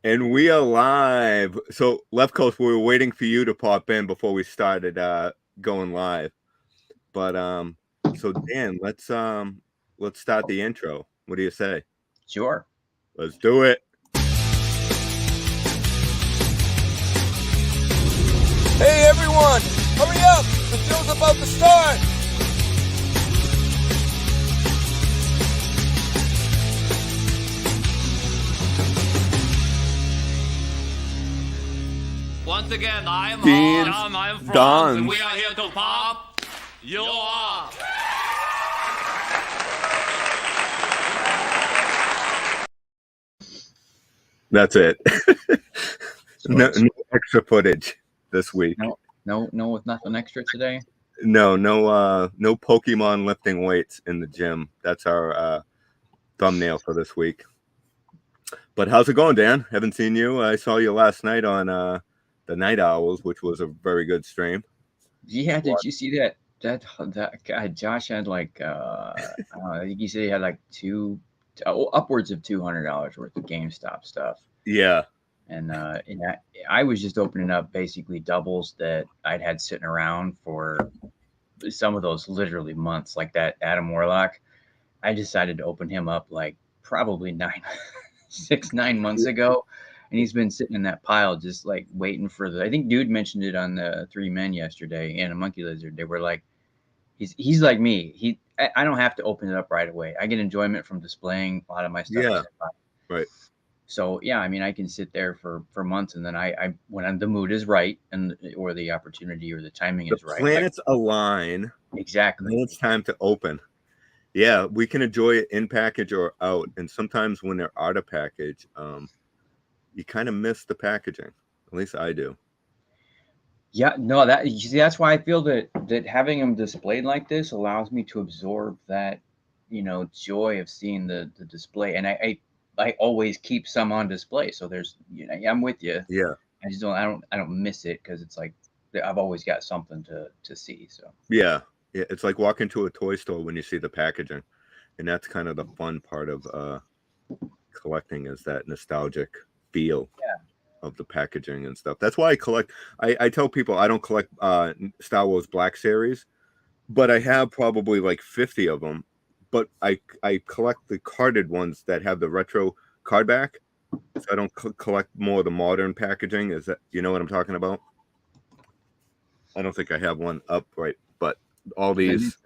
And we are live. So, Left Coast, we were waiting for you to pop in before we started going live. But so Dan, let's start the intro. What do you say? Sure. Let's do it. Hey everyone, hurry up! The show's about to start! Once again, I'm Deans, Hans, I'm Franz, Dons. and we are here to pop your up. That's it. no extra footage this week. No, with nothing extra today. No Pokemon lifting weights in the gym. That's our thumbnail for this week. But how's it going, Dan? Haven't seen you. I saw you last night on the Night Owls, which was a very good stream. Yeah, did you see that? That guy Josh had like I think he said he had like upwards of $200 worth of GameStop stuff. Yeah. And I was just opening up basically doubles that I'd had sitting around for some of those literally months, like that Adam Warlock. I decided to open him up like probably 9 months ago. And he's been sitting in that pile, just like waiting for I think Dude mentioned it on the Three Men yesterday and a Monkey Lizard. They were like, he's like me. I don't have to open it up right away. I get enjoyment from displaying a lot of my stuff. Yeah, right. So yeah, I mean, I can sit there for months, and then I when the mood is right or the opportunity or the timing is right, planets align. Exactly. Then it's time to open. Yeah, we can enjoy it in package or out, and sometimes when they're out of package, you kind of miss the packaging. At least I do. Yeah, no, that's why I feel that having them displayed like this allows me to absorb that, joy of seeing the display, and I always keep some on display. So there's, I'm with you. Yeah, I just don't miss it because it's like I've always got something to see. So yeah, it's like walking to a toy store when you see the packaging, and that's kind of the fun part of collecting, is that nostalgic feel of the packaging and stuff. That's why I collect. I tell people I don't collect Star Wars Black Series, but I have probably like 50 of them. But I collect the carded ones that have the retro card back. So I don't collect more of the modern packaging. Is that, you know what I'm talking about? I don't think I have one up right, but all these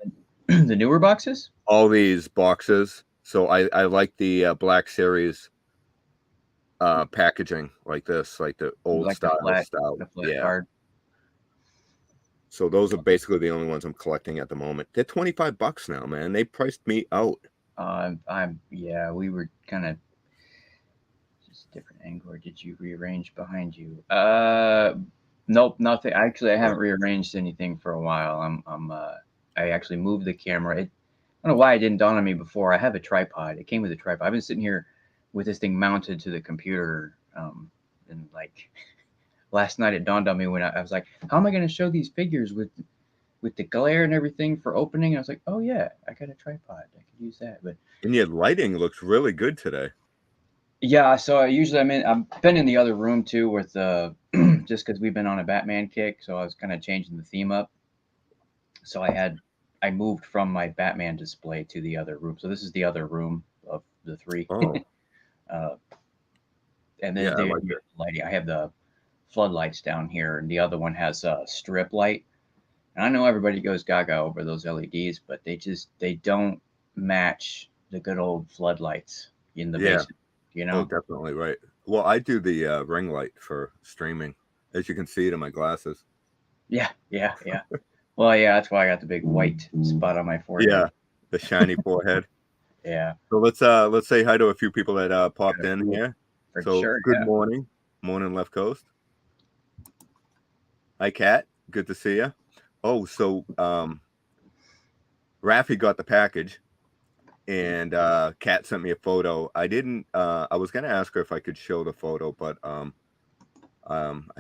the newer boxes, all these boxes. So I like the Black Series packaging like this, like the old like style. the flat card. So those are basically the only ones I'm collecting at the moment. They're $25 now, man. They priced me out. We were kind of just different angle. Or did you rearrange behind you? Nope, nothing. Actually, I haven't rearranged anything for a while. I actually moved the camera. I don't know why it didn't dawn on me before. I have a tripod. It came with a tripod. I've been sitting here with this thing mounted to the computer, and like last night it dawned on me when I was like, how am I going to show these figures with the glare and everything for opening? And I was like, oh yeah, I got a tripod. I could use that. And your lighting looks really good today. Yeah, so I've been in the other room too with just because we've been on a Batman kick, so I was kind of changing the theme up. So I moved from my Batman display to the other room. So this is the other room of the three. Oh. And then lighting. I have the floodlights down here, and the other one has a strip light. And I know everybody goes gaga over those LEDs, but they don't match the good old floodlights in the basement. Oh, definitely right. Well, I do the ring light for streaming, as you can see it in my glasses. Yeah. Well, yeah, that's why I got the big white spot on my forehead. Yeah, the shiny forehead. Yeah. So let's say hi to a few people that popped in here. Sure, good morning, Left Coast. Hi, Kat. Good to see you. Oh, so Rafi got the package, and Kat sent me a photo. I didn't. I was gonna ask her if I could show the photo, but I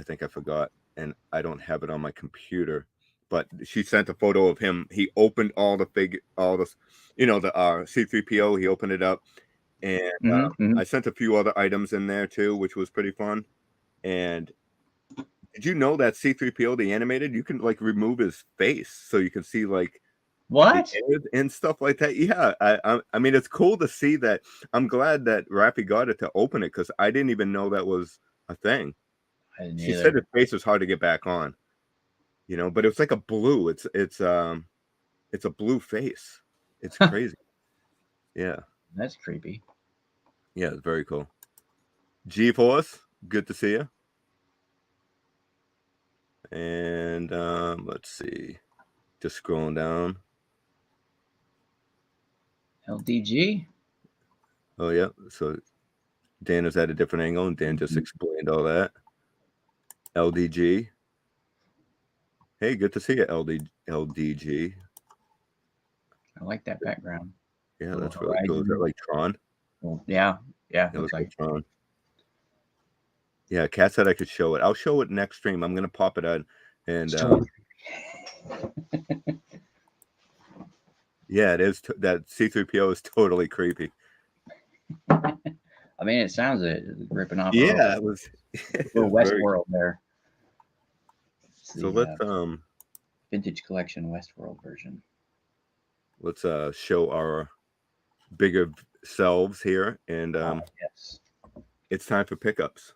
think I forgot, and I don't have it on my computer. But she sent a photo of him. He opened all the C3PO. He opened it up, And Mm-hmm. I sent a few other items in there too, which was pretty fun. And did you know that C3PO, the animated, you can like remove his face so you can see like the What? ears and stuff like that? Yeah, I mean, it's cool to see that. I'm glad that Rafi got it to open it because I didn't even know that was a thing. I didn't She either. said his face was hard to get back on, you know, but it was like a blue. It's a blue face. It's crazy. Yeah, That's creepy. yeah, it's very cool. G-Force, good to see you. And let's see, just scrolling down. LDG. Oh yeah, so Dan is at a different angle, and Dan just explained all that. LDG. Hey, good to see you, LDG. I like that background. Yeah, Little that's really cool. Is that horizon. like Tron? Well, yeah. It looks like Tron. Yeah, Kat said I could show it. I'll show it next stream. I'm gonna pop it out, and yeah, it is. That C3PO is totally creepy. I mean, it sounds it ripping off. Yeah, it was. Little Westworld there. So let's vintage collection Westworld version. Let's show our bigger selves here, and yes, it's time for pickups.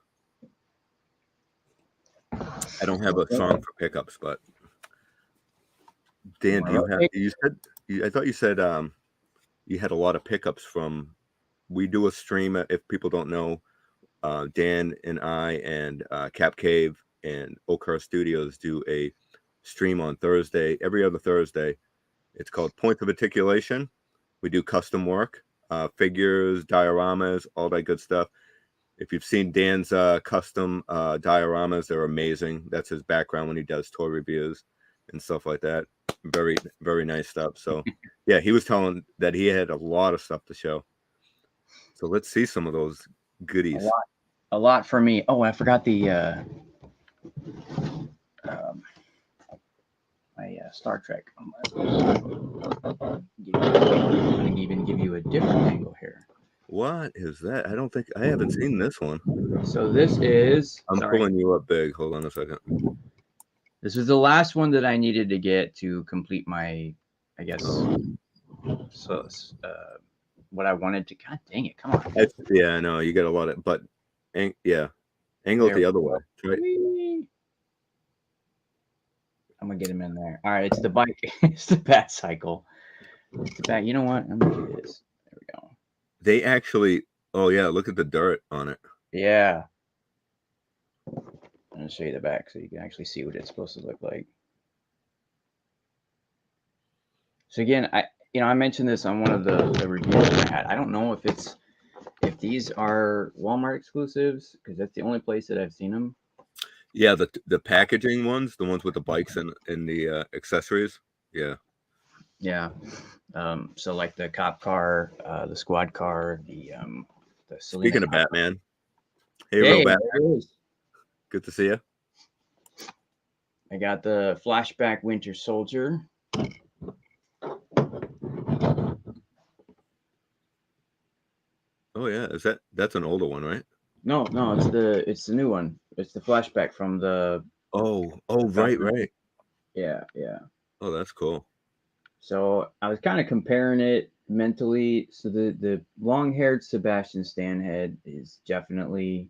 I don't have a song for pickups, but Dan, do you have? You said I thought you said you had a lot of pickups from. We do a stream. If people don't know, Dan and I and Cap Cave and Oakhurst Studios do a stream on Thursday, every other Thursday. It's called Points of Articulation. We do custom work, figures, dioramas, all that good stuff. If you've seen Dan's custom dioramas, they're amazing. That's his background when he does toy reviews and stuff like that. Very, very nice stuff. So, yeah, he was telling that he had a lot of stuff to show. So let's see some of those goodies. A lot for me. Oh, I forgot the my Star Trek. I'm gonna even give you a different angle here. What is that? I don't think I haven't seen this one. So this is. I'm pulling you up big. Hold on a second. This was the last one that I needed to get to complete my, I guess, so what I wanted to. God dang it! Come on. Yeah, I know you got a lot of, but yeah, angle it the other way. Right. I'm gonna get him in there. All right, it's the bike. It's the Bat Cycle. It's the Bat. You know what? I'm gonna do this. There we go. They actually. Oh yeah, look at the dirt on it. Yeah. I'm gonna show you the back so you can actually see what it's supposed to look like. So again, I mentioned this on one of the reviews I had. I don't know if these are Walmart exclusives because that's the only place that I've seen them. Yeah, the packaging ones, the ones with the bikes and the accessories. Yeah. Yeah. So like the cop car, the squad car, the Speaking of Batman. Hey, real Batman. Good to see you. I got the flashback Winter Soldier. Oh yeah, that's an older one, right? No, it's the new one. It's the flashback from the. Oh, right. Yeah. Oh, that's cool. So I was kind of comparing it mentally. So the long-haired Sebastian Stan head is definitely,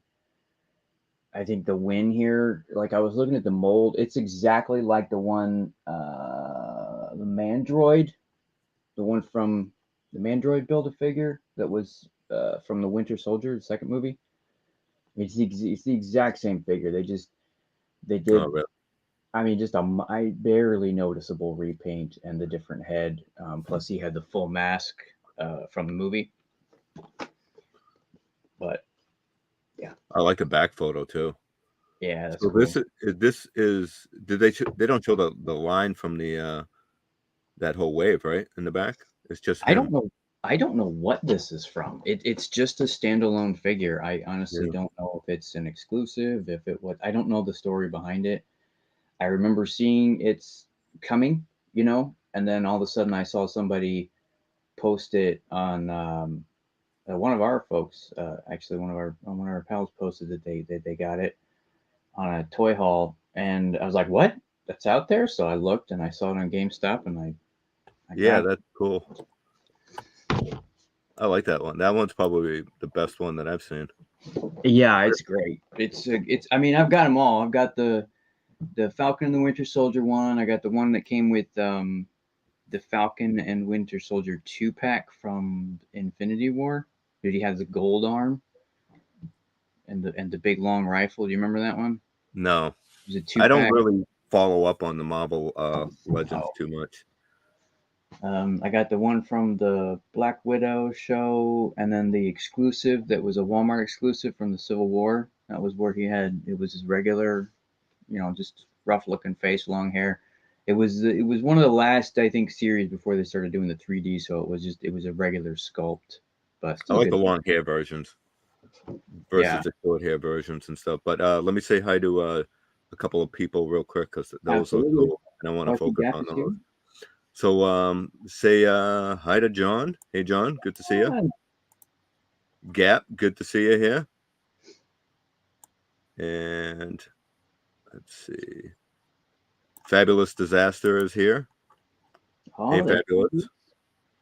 I think, the win here. Like I was looking at the mold, it's exactly like the one, the Mandroid, the one from the Mandroid Build-A-Figure that was from the Winter Soldier, the second movie. It's the exact same figure. They did. Oh, really? I mean, just a barely noticeable repaint and the different head. Plus, he had the full mask from the movie. But yeah, I like the back photo too. Yeah, that's so cool. This is did they don't show the line from the that whole wave, right, in the back? It's just him. I don't know what this is from. It's just a standalone figure. I honestly don't know if it's an exclusive, if it was. I don't know the story behind it. I remember seeing it's coming, and then all of a sudden I saw somebody post it on one of our folks, actually one of our pals posted that they got it on a toy haul, and I was like, "What? That's out there?" So I looked and I saw it on GameStop, and I Yeah, grabbed it. that's cool. I like that one. That one's probably the best one that I've seen. Yeah, it's great. It's. I mean, I've got them all. I've got the Falcon and the Winter Soldier one. I got the one that came with the Falcon and Winter Soldier 2-pack from Infinity War. Did he have the gold arm and the big long rifle? Do you remember that one? No, It was a I don't 2-pack. really follow up on the Marvel Legends Oh. too much. I got the one from the Black Widow show, and then the exclusive that was a Walmart exclusive from the Civil War. That was where it was his regular, just rough looking face, long hair. It was one of the last, I think, series before they started doing the 3D. So it was a regular sculpt, but I still like good. the long hair versions versus Yeah, the short hair versions and stuff. But let me say hi to a couple of people real quick because those look absolutely. cool, and I want Oh, to I see focus Gaff on is those. here. So say hi to John. Hey John, good to see you. Ah, Gap, good to see you here. And let's see. Fabulous Disaster is here. Hey oh, that's Fabulous.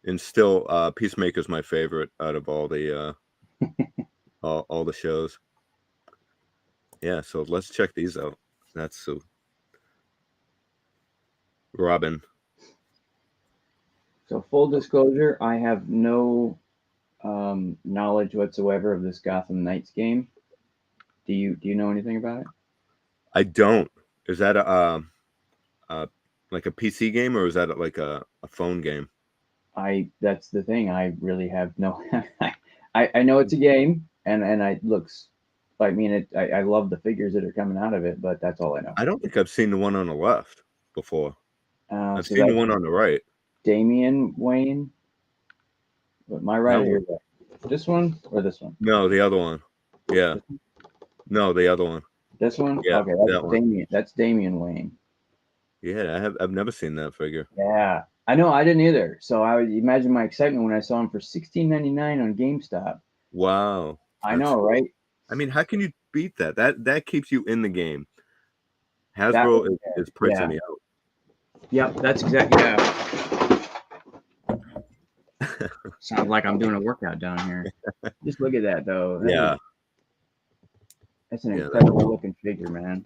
And still Peacemaker's my favorite out of all the all the shows. Yeah, so let's check these out. That's so Robin. So full disclosure, I have no knowledge whatsoever of this Gotham Knights game. Do you know anything about it? I don't. Is that like a PC game or is that like a phone game? That's the thing. I really have no. I know it's a game, and it looks. I mean, I love the figures that are coming out of it, but that's all I know. I don't think I've seen the one on the left before. I've So seen the that's one on the right. Damian Wayne. But my right No, here, this one or this one? no, the other one. Yeah. No, the other one. This one? Yeah, Okay, that that's one. Damian. That's Damian Wayne. Yeah, I've never seen that figure. Yeah, I know. I didn't either. So I would imagine my excitement when I saw him for $16.99 on GameStop. Wow. I That's know, cool. right? I mean, how can you beat that? That keeps you in the game. That Hasbro was is pricing me out. Yep, that's exactly. Yeah. Sounds like I'm doing a workout down here. Just look at that, though. Yeah. That's an Yeah, incredible looking figure, man.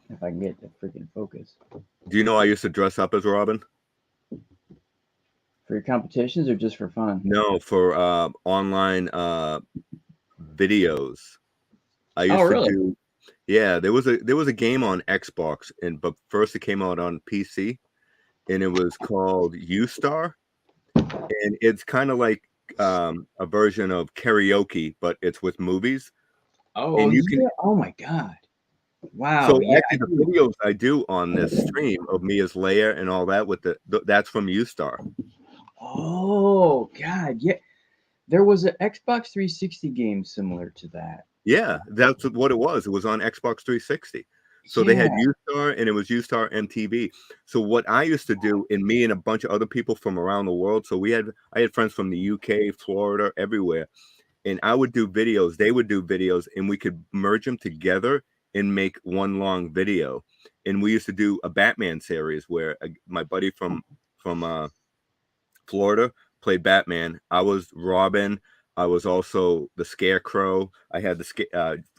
If I can get the freaking focus. Do you know I used to dress up as Robin? For your competitions or just for fun? No, for online videos. I used really? to do. Yeah, there was a game on Xbox, but first it came out on PC, and it was called U-Star, and it's kind of like a version of karaoke, but it's with movies. Oh, And you yeah. can. Oh my God. Wow. So Yeah. actually, the videos I do on this stream of me as Leia and all that that's from U-Star. Oh God. Yeah. There was an Xbox 360 game similar to that. Yeah, that's what it was. It was on Xbox 360. So they had U-Star and it was U-Star MTV. So what I used to do, and me and a bunch of other people from around the world, so I had friends from the UK, Florida, everywhere, and I would do videos, they would do videos, and we could merge them together and make one long video. And we used to do a Batman series where my buddy from Florida played Batman. I was Robin. I was also the Scarecrow. I had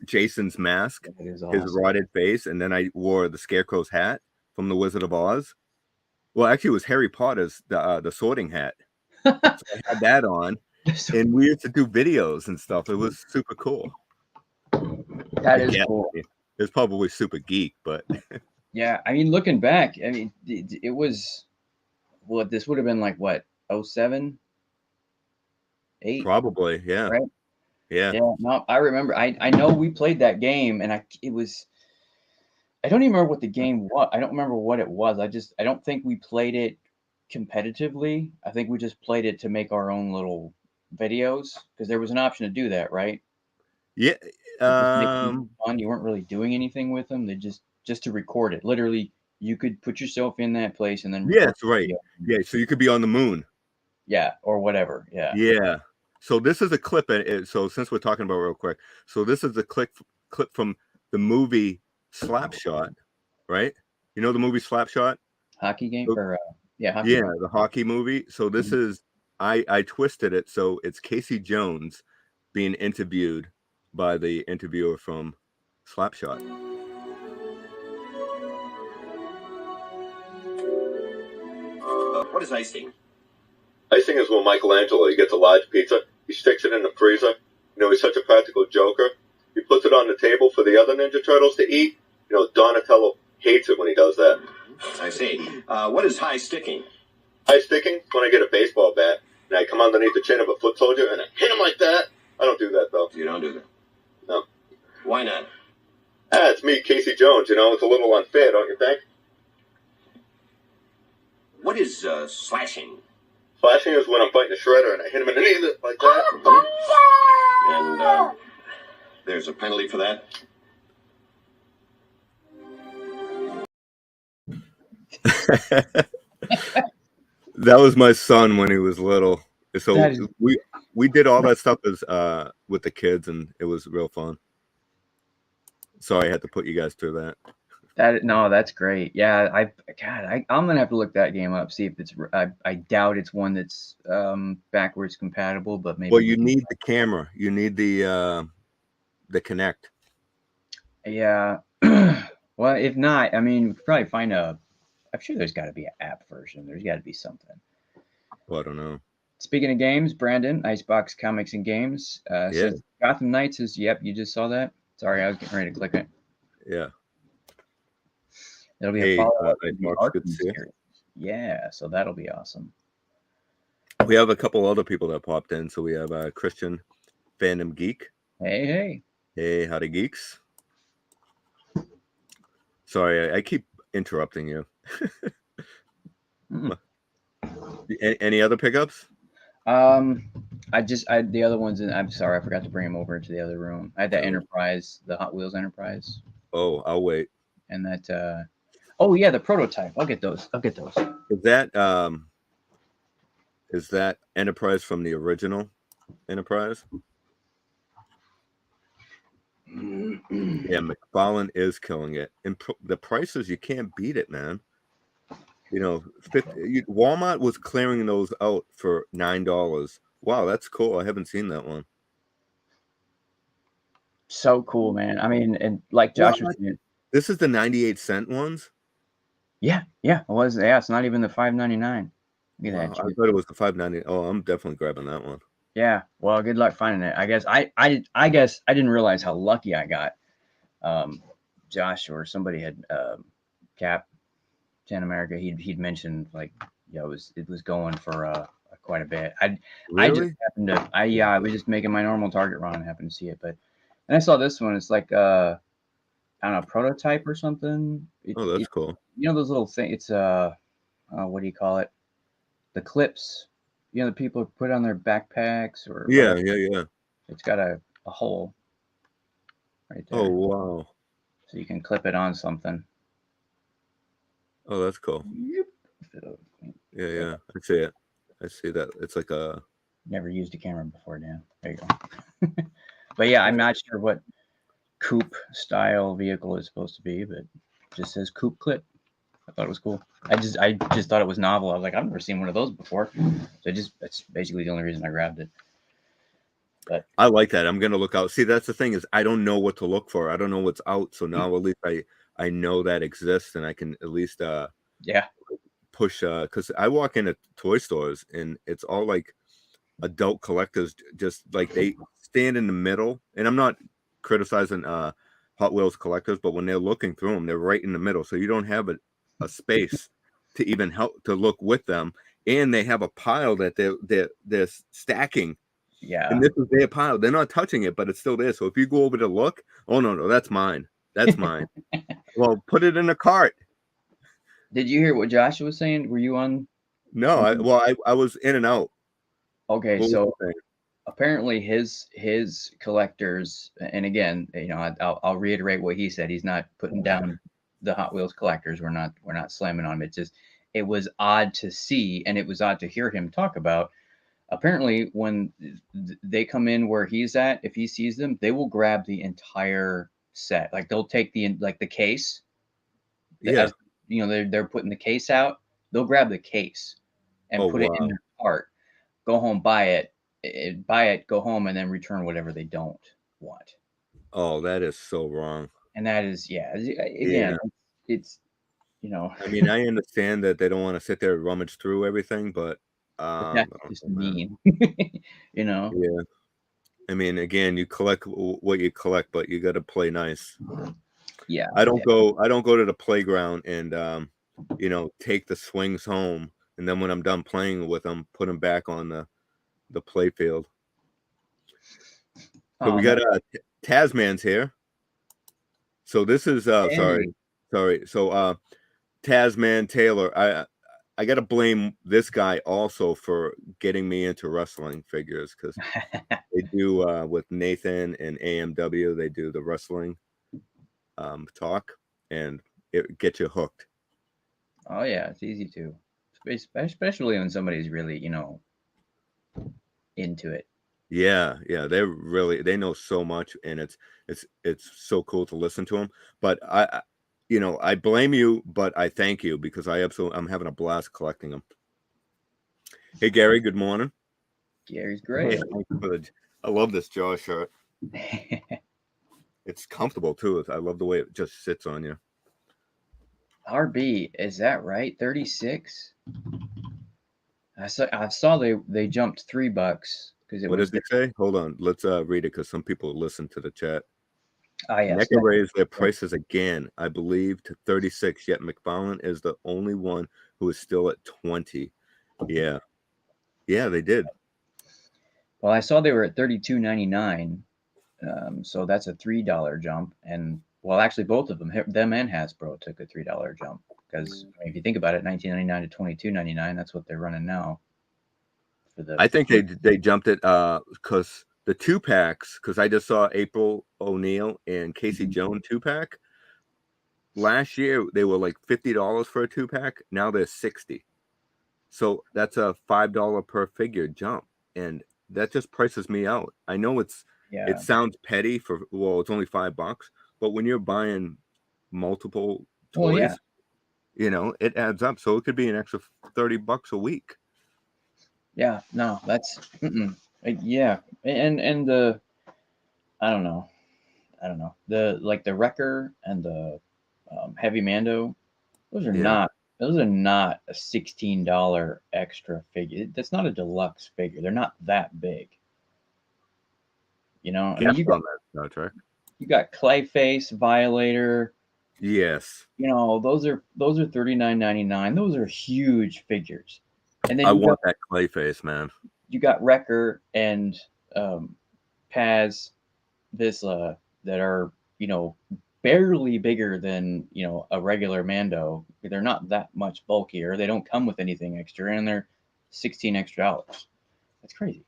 Jason's mask, That is his awesome. rotted face, and then I wore the Scarecrow's hat from the Wizard of Oz. Well, actually, it was Harry Potter's the Sorting Hat. So I had that on, and we used to do videos and stuff. It was super cool. That is cool. It's probably super geek, but Yeah, I mean, looking back, I mean, it was. Well, this would have been like what, 07, 8? probably, yeah, Right? yeah. Yeah, no, I remember. I know we played that game, and it was. I don't even remember what the game was. I don't remember what it was. I don't think we played it competitively. I think we just played it to make our own little videos because there was an option to do that, right? Yeah. Just make them fun. You weren't really doing anything with them. They just to record it. Literally, you could put yourself in that place and then record. Yes, right. Yeah, so you could be on the moon. Yeah, or whatever. Yeah. Yeah. So this is a clip. So since we're talking about it real quick, so this is a clip from the movie Slapshot, right? You know the movie Slapshot? Hockey game or hockey Yeah, game. the hockey movie. So this is I twisted it so it's Casey Jones being interviewed by the interviewer from Slapshot. What is icing? Icing is when Michelangelo, he gets a large pizza, he sticks it in the freezer. You know, he's such a practical joker. He puts it on the table for the other Ninja Turtles to eat. You know, Donatello hates it when he does that. I see. What is high sticking? High sticking, when I get a baseball bat and I come underneath the chin of a foot soldier and I hit him like that. I don't do that, though. You don't do that? No. Why not? It's me, Casey Jones, you know, it's a little unfair, don't you think? What is slashing? Slashing is when I'm fighting a shredder and I hit him in the knee like that. And there's a penalty for that? That was my son when he was little. So That is- we did all that stuff as with the kids, and it was real fun. Sorry I had to put you guys through that. That's great. Yeah, I'm gonna have to look that game up, see if it's. I doubt it's one that's backwards compatible, but maybe. Well, you need the camera. You need the Connect. Yeah. Well, if not, I mean, we could probably find a. I'm sure there's got to be an app version. There's got to be something. Well, I don't know. Speaking of games, Brandon, Icebox Comics and Games says Gotham Knights is. Yep, you just saw that. Sorry, I was getting ready to click it. Yeah. It'll be a follow-up to the Mark, good Arkham to see you. series. Yeah, so that'll be awesome. We have a couple other people that popped in. So we have Christian Fandom Geek. Hey. Hey, howdy geeks. Sorry, I keep interrupting you. Any other pickups? The other ones, I'm sorry, I forgot to bring them over into the other room. I had that Enterprise, the Hot Wheels Enterprise. Oh, I'll wait. And that, oh yeah, the prototype. I'll get those. Is that Enterprise from the original Enterprise? Yeah, McFarlane is killing it. And the prices, you can't beat it, man. You know, Walmart was clearing those out for $9. Wow, that's cool. I haven't seen that one. So cool, man. I mean, and like Josh was saying, this is the 98-cent ones? Yeah, it was. Yeah, it's not even the $5.99. Look at that. I thought it was the $5.99. Oh, I'm definitely grabbing that one. Yeah, well, good luck finding it. I guess I guess I didn't realize how lucky I got. Josh or somebody had Cap Santa America. He'd mentioned like it was going for quite a bit. I just happened to I was just making my normal Target run and happened to see it, but and I saw this one. It's like I don't know, prototype or something. That's cool. You know those little things. It's what do you call it? The clips. You know, the people put on their backpacks or yeah. It's got a hole right there. Oh wow! So you can clip it on something. Oh, that's cool. Yeah. I see it. I see that. It's like a. Never used a camera before, Dan. There you go. But yeah, I'm not sure what coupe style vehicle is supposed to be, but it just says coupe clip. I thought it was cool. I just thought it was novel. I was like, I've never seen one of those before. So that's basically the only reason I grabbed it. But I like that. I'm gonna look out. See, that's the thing is I don't know what to look for. I don't know what's out. So now at least I know that exists and I can at least push because I walk into toy stores and it's all like adult collectors, just like they stand in the middle. And I'm not criticizing Hot Wheels collectors, but when they're looking through them, they're right in the middle. So you don't have a space to even help to look with them, and they have a pile that they're stacking. Yeah, and this is their pile. They're not touching it, but it's still there. So if you go over to look, oh no, that's mine. That's mine. Well, put it in a cart. Did you hear what Joshua was saying? Were you on? No, I was in and out. Okay, so apparently his collectors, and again, you know, I'll reiterate what he said. He's not putting down the Hot Wheels collectors. We're not slamming on him. It's just it was odd to see, and it was odd to hear him talk about. Apparently, when they come in where he's at, if he sees them, they will grab the entire set. Like they'll take the case, Yeah. as they're putting the case out. They'll grab the case and Oh, put it in wow. their cart, go home, buy it, go home, and then return whatever they don't want. Oh, that is so wrong. And that is, yeah, Yeah. again, it's I mean, I understand that they don't want to sit there and rummage through everything, but but I that's don't just know, man. mean, you know. Yeah. I mean, again, you collect what you collect, but you got to play nice. Yeah, I don't go to the playground and take the swings home, and then when I'm done playing with them, put them back on the play field. So oh we man, got Tasman's here. So this is hey. sorry. So Tasman Taylor, I got to blame this guy also for getting me into wrestling figures, because they do with Nathan and AMW, they do the wrestling talk, and it gets you hooked. Oh yeah, it's easy to, especially when somebody's really into it. Yeah, they know so much, and it's so cool to listen to them. But I blame you, but I thank you, because I'm having a blast collecting them. Hey Gary, good morning. Gary's Hey, great. I love this Jaw shirt. It's comfortable too. I love the way it just sits on you. RB, is that right? 36. I saw they jumped $3 because it What was does it say? Hold on, let's read it, because some people listen to the chat. yes. NECA raised their prices again, I believe, to 36. Yet McFarlane is the only one who is still at 20. Yeah, they did. Well, I saw they were at 32.99. So that's a $3 jump, and well, actually, both of them and Hasbro took a $3 jump, because if you think about it, 19.99 to 22.99, that's what they're running now for the. I think they jumped it because the 2-packs, because I just saw April O'Neil and Casey Jones 2-pack. Last year they were like $50 for a 2-pack. Now they're 60. So that's a $5 per figure jump, and that just prices me out. I know it Yeah. sounds petty it's only $5, but when you're buying multiple Well, yeah. toys, it adds up. So it could be an extra $30 a week. Yeah. No, that's yeah, and the I don't know, the Wrecker and the Heavy Mando. Those are Yeah. not a $16 extra figure. That's not a deluxe figure. They're not that big. I mean, Guest on that Star Trek. you got Clayface, Violator. Yes. Those are $39.99. Those are huge figures. And then I want that Clayface, man. you got Wrecker and Paz Vizsla that are barely bigger than a regular Mando. They're not that much bulkier. They don't come with anything extra, and they're $16 extra. That's crazy.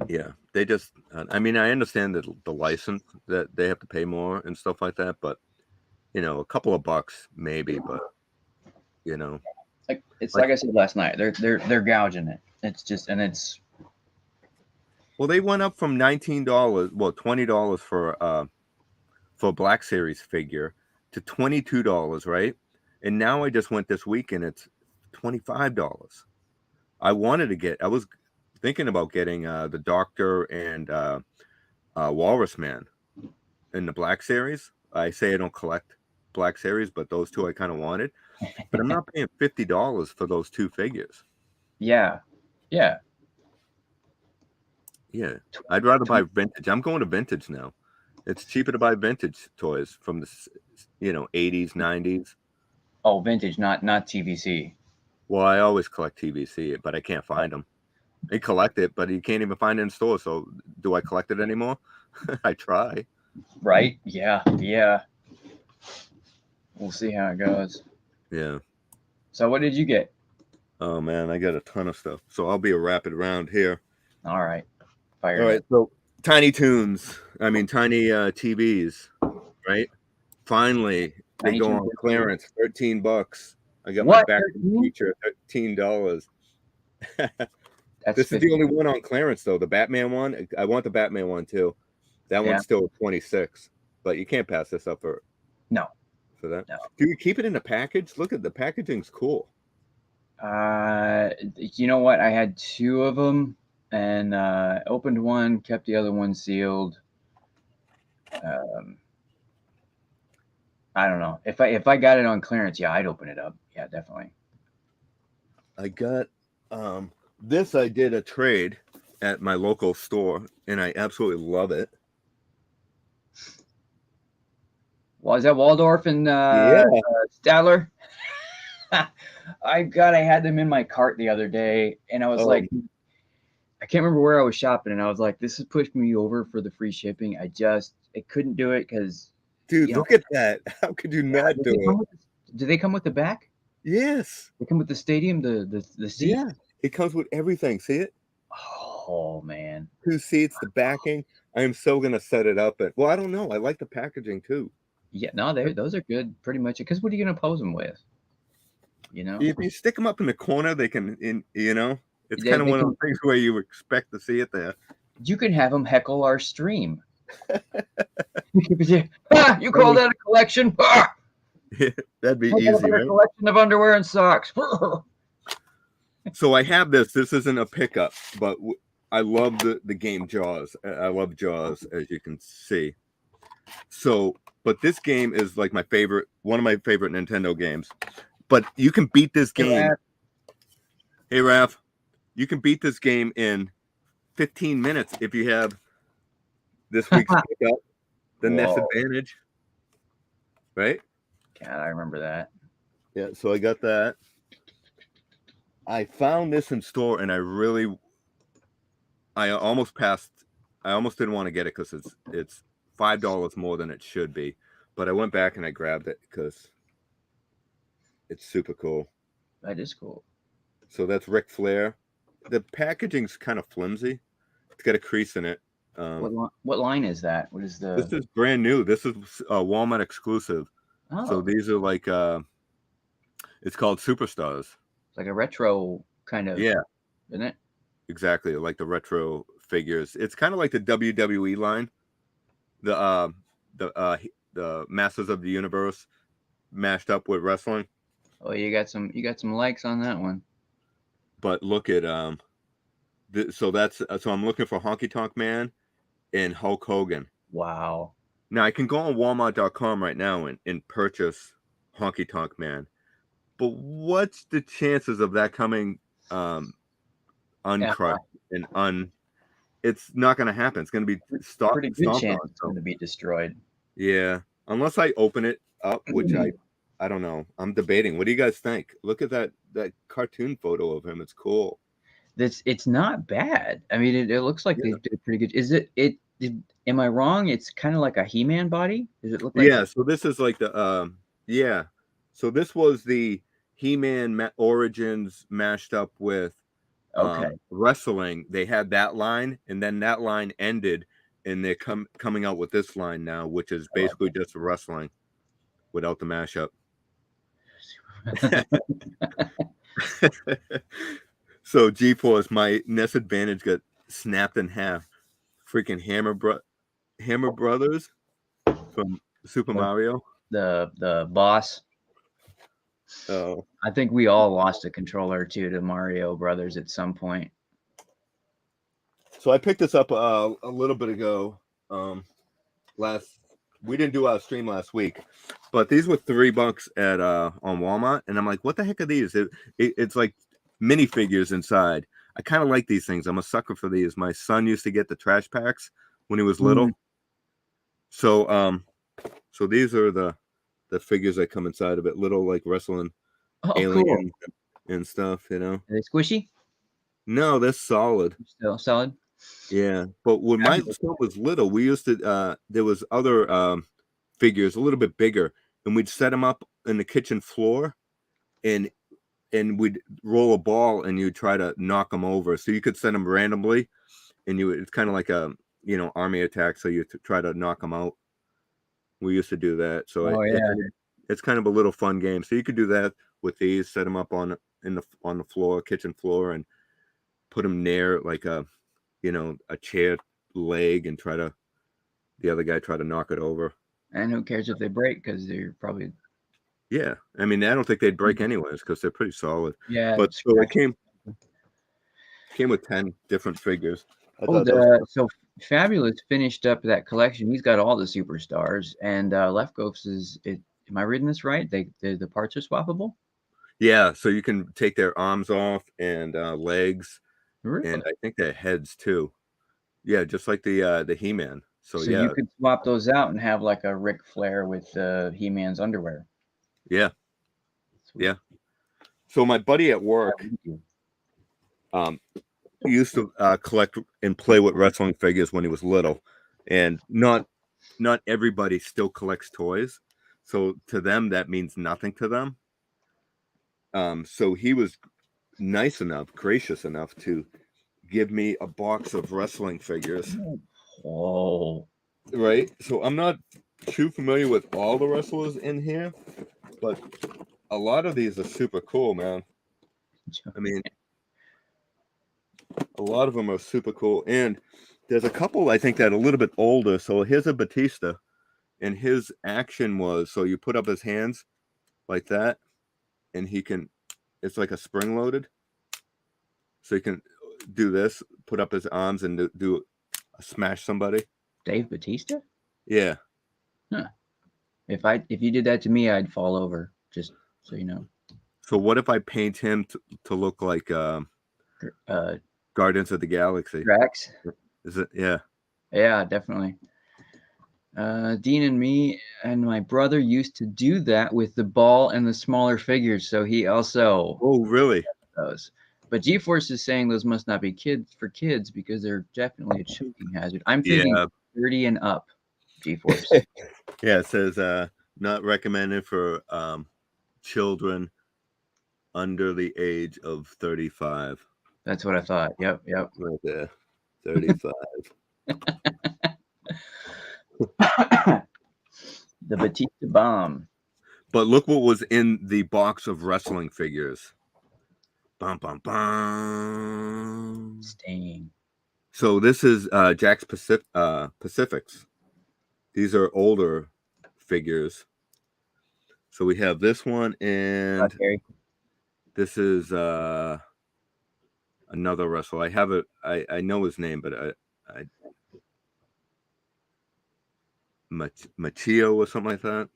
Yeah, they just. I mean, I understand that the license that they have to pay more and stuff like that, but a couple of bucks maybe. But Like I said last night, they're gouging it. It's just well, they went up from $19, $20 for a Black Series figure to $22, right? And now I just went this week and it's $25. I was thinking about getting the Doctor and Walrus Man in the Black Series. I say I don't collect Black Series, but those two I kind of wanted. But I'm not paying $50 for those two figures. yeah. I'd rather buy vintage. I'm going to vintage now. It's cheaper to buy vintage toys from the 80s, 90s. Oh, vintage, not TVC. Well, I always collect TVC, but I can't find them. I collect it, but you can't even find it in stores. So do I collect it anymore? I try. Right? Yeah. We'll see how it goes. Yeah. So what did you get? Oh man, I got a ton of stuff. So I'll be a rapid round here. All right. All right. So tiny TVs, right? Finally, they go on clearance, $13. I got What, my Back to the 13? Future at $13. That's This is 50. the only one on clearance though. The Batman one. I want the Batman one too. That Yeah. one's still 26, but you can't pass this up for No. that. No. Do you keep it in a package? Look at the packaging's cool. You know what? I had 2 of them, and opened one, kept the other one sealed. I don't know if I got it on clearance. Yeah, I'd open it up. Yeah, definitely. I got this. I did a trade at my local store, and I absolutely love it. Well, is that Waldorf and Stadler? I had them in my cart the other day, and I was Oh. like, I can't remember where I was shopping, and I was like, this has pushed me over for the free shipping. I couldn't do it because, Dude, look at that. How could you not do it? Do they come with the back? Yes. They come with the stadium, the seat? Yeah. It comes with everything. See it? Oh, man. 2 seats, the backing. I am so going to set it up. Well, I don't know. I like the packaging too. Yeah, no, those are good pretty much. Because what are you going to pose them with? You know? If you stick them up in the corner, they can, it's They- kind of they one of can- those things where you expect to see it there. You can have them heckle our stream. You call that a collection? That'd be I got a easy, better right? collection of underwear and socks. So I have this. This isn't a pickup, but I love the game Jaws. I love Jaws, as you can see. So, but this game is like one of my favorite Nintendo games. But you can beat this game. Hey, Raph, you can beat this game in 15 minutes if you have this week's pickup, the NES Advantage. Right? God, I remember that. Yeah, so I got that. I found this in store, and I almost didn't want to get it because it's $5 more than it should be, but I went back and I grabbed it because it's super cool. That is cool. So that's Ric Flair. The packaging's kind of flimsy. It's got a crease in it. What line is that? What is the? This is brand new. This is a Walmart exclusive. Oh, So these are like it's called Superstars. it's like a retro kind of. Yeah, Isn't it? exactly, like the retro figures. It's kind of like the WWE line, the Masters of the Universe mashed up with wrestling. Oh, you got some likes on that one. But look at so I'm looking for Honky Tonk Man and Hulk Hogan. Wow. Now I can go on Walmart.com right now and purchase Honky Tonk Man, but what's the chances of that coming uncrushed and It's not going to happen. It's going to be Pretty good stomped chance on. it's going to be destroyed. Yeah, unless I open it up, which I don't know. I'm debating. What do you guys think? Look at that cartoon photo of him. It's cool. It's not bad. I mean, it looks like they did pretty good. Is it? Am I wrong? It's kind of like a He-Man body. Does it look like? Yeah. So this is like the yeah. So this was the He-Man origins mashed up with wrestling. They had that line, and then that line ended, and they're coming out with this line now, which is basically just wrestling without the mashup. So G-Force, my NES Advantage got snapped in half. Freaking Hammer Brothers from Super Mario. The boss. Oh, I think we all lost a controller to Mario Brothers at some point. so I picked this up a little bit ago. We didn't do our stream last week, but these were $3 at on Walmart, and I'm like, what the heck are these? It's like minifigures inside. I kind of like these things. I'm a sucker for these. My son used to get the trash packs when he was little. So so these are the figures that come inside of it, little like wrestling aliens and stuff, you know. Are they squishy? No, they're solid. Still solid. Yeah, but when my son was little, we used to there was other figures a little bit bigger, and we'd set them up in the kitchen floor, and we'd roll a ball, and you'd try to knock them over. So you could set them randomly, and it's kind of like a army attack. So you try to knock them out. We used to do that. So it's kind of a little fun game. So you could do that, with these, set them up on the floor, kitchen floor, and put them near like a chair leg, and the other guy try to knock it over. And who cares if they break, because they're probably Yeah, I mean, I don't think they'd break anyways because they're pretty solid. But so it scratch. came with 10 different figures. So Fabulous finished up that collection. He's got all the superstars, and Lefkoff's is it. Am I reading this right? The parts are swappable. Yeah, so you can take their arms off and legs, Really? and I think their heads too. Yeah, just like the He-Man. So yeah, you could swap those out and have like a Ric Flair with He-Man's underwear. yeah, Sweet. yeah. So my buddy at work used to collect and play with wrestling figures when he was little, and not everybody still collects toys. So to them, that means nothing to them. So he was gracious enough to give me a box of wrestling figures. Oh, Right. So I'm not too familiar with all the wrestlers in here, but a lot of these are super cool, man. I mean, a lot of them are super cool. And there's a couple, I think, that are a little bit older. So here's a Batista, and his action was, so you put up his hands like that, and it's like a spring loaded. So he can do this, put up his arms, and do smash somebody. Dave Batista? Yeah. Huh. If you did that to me, I'd fall over. Just so you know. So what if I paint him to look like Guardians of the Galaxy? Drax? Is it? Yeah. Yeah, definitely. Dean and me and my brother used to do that with the ball and the smaller figures. So he also. Oh, really? Those. But G-Force is saying those must not be for kids because they're definitely a choking hazard. I'm thinking 30 and up. G-Force. Yeah, it says not recommended for children under the age of 35. That's what I thought. Yep. Right there. 35. The Batista bomb. But look what was in the box of wrestling figures. Bum, bum, bum. Sting. So this is Jack's Pacifics. These are older figures. So we have this one, and this is another wrestler. I have it. I know his name, but I Machio or something like that.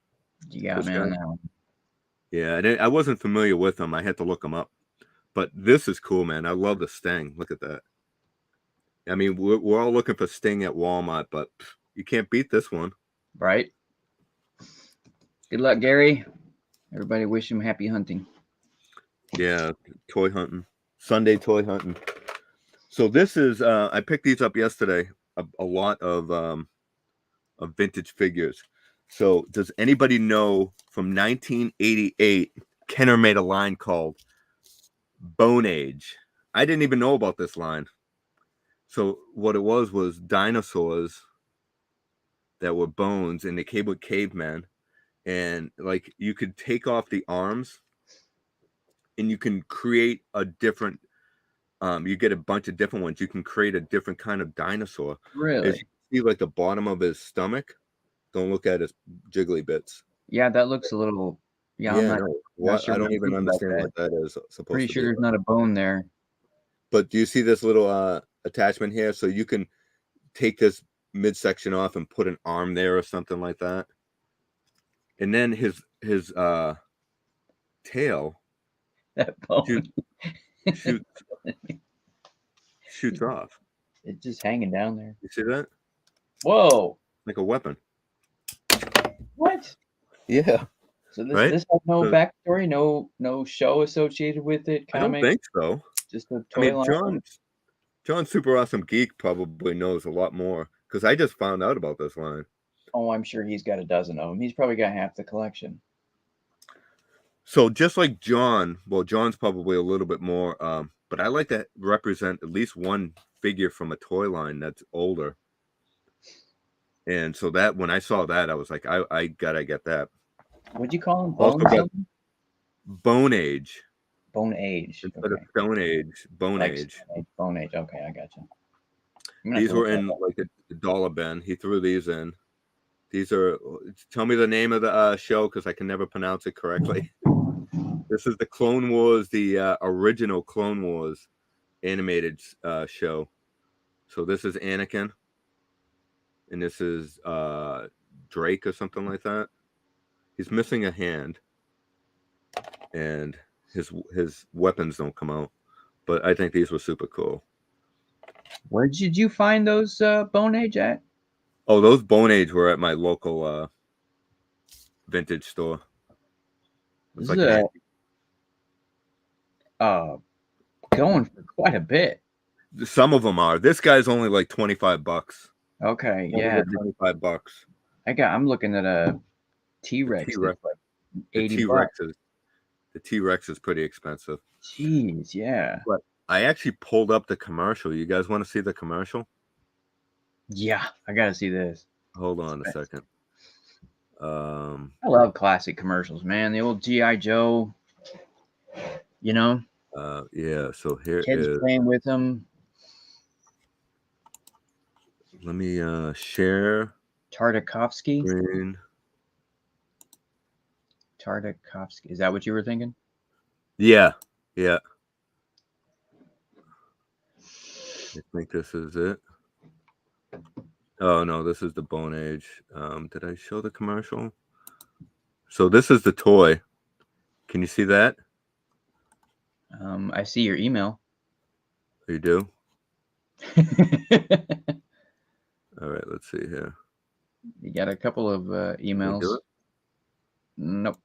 Yeah, man. Yeah, I wasn't familiar with him. I had to look him up. But this is cool, man. I love the Sting. Look at that. I mean, we're all looking for Sting at Walmart, but you can't beat this one. Right. Good luck, Gary. Everybody wish him happy hunting. Yeah, toy hunting. Sunday toy hunting. So this is, I picked these up yesterday, a lot of vintage figures. So does anybody know from 1988, Kenner made a line called Bone Age? I didn't even know about this line. So what it was dinosaurs that were bones, and they came with cavemen, and like you could take off the arms and you can create a different you get a bunch of different ones. You can create a different kind of dinosaur. Really? As you see, like the bottom of his stomach, don't look at his jiggly bits. Yeah, that looks a little. Yeah, I don't even understand what that is supposed Pretty to sure be. there's not a bone there. But do you see this little attachment here? So you can take this midsection off and put an arm there or something like that. And then his tail That bone shoots off. It's just hanging down there. You see that? Whoa! Like a weapon. What? Yeah. So this has no backstory, no show associated with it. Comic? I don't think so. Just a toy line. John Super Awesome Geek probably knows a lot more because I just found out about this line. Oh, I'm sure he's got a dozen of them. He's probably got half the collection. So just like John, well, John's probably a little bit more, but I like to represent at least one figure from a toy line that's older. And so that when I saw that, I was like, I gotta get that. Would you call him Bones? Bone Age Bone Age. instead of Okay. Stone Age. Bone Like Age. Stone Age. Bone Age. Okay, I gotcha. I'm gonna have These to were look that in up. like a dollar bin. He threw these in. These are. Tell me the name of the show because I can never pronounce it correctly. This is the Clone Wars, the original Clone Wars animated show. So this is Anakin, and this is Drake or something like that. He's missing a hand, and his weapons don't come out. But I think these were super cool. Where did you find those Bone Age at? Oh, those Bone Age were at my local vintage store. It's This like is an going for quite a bit. some of them are. This guy's only like $25. Okay, Only yeah. $25. I'm looking at a T-Rex. T-Rex. That's like The 80 T-Rex bucks. is pretty expensive. Jeez, yeah. But I actually pulled up the commercial. You guys want to see the commercial? Yeah, I gotta see this. Hold on a second. I love classic commercials, man. The old G.I. Joe, you know, Yeah, so here kids is, playing with them. let me share Tartakovsky. screen. Tartakovsky. Is that what you were thinking? Yeah. I think this is it. Oh no, this is the Bone Age. Did I show the commercial? So this is the toy. Can you see that? I see your email. You do? All right, let's see here. You got a couple of Can we emails. do it? Nope.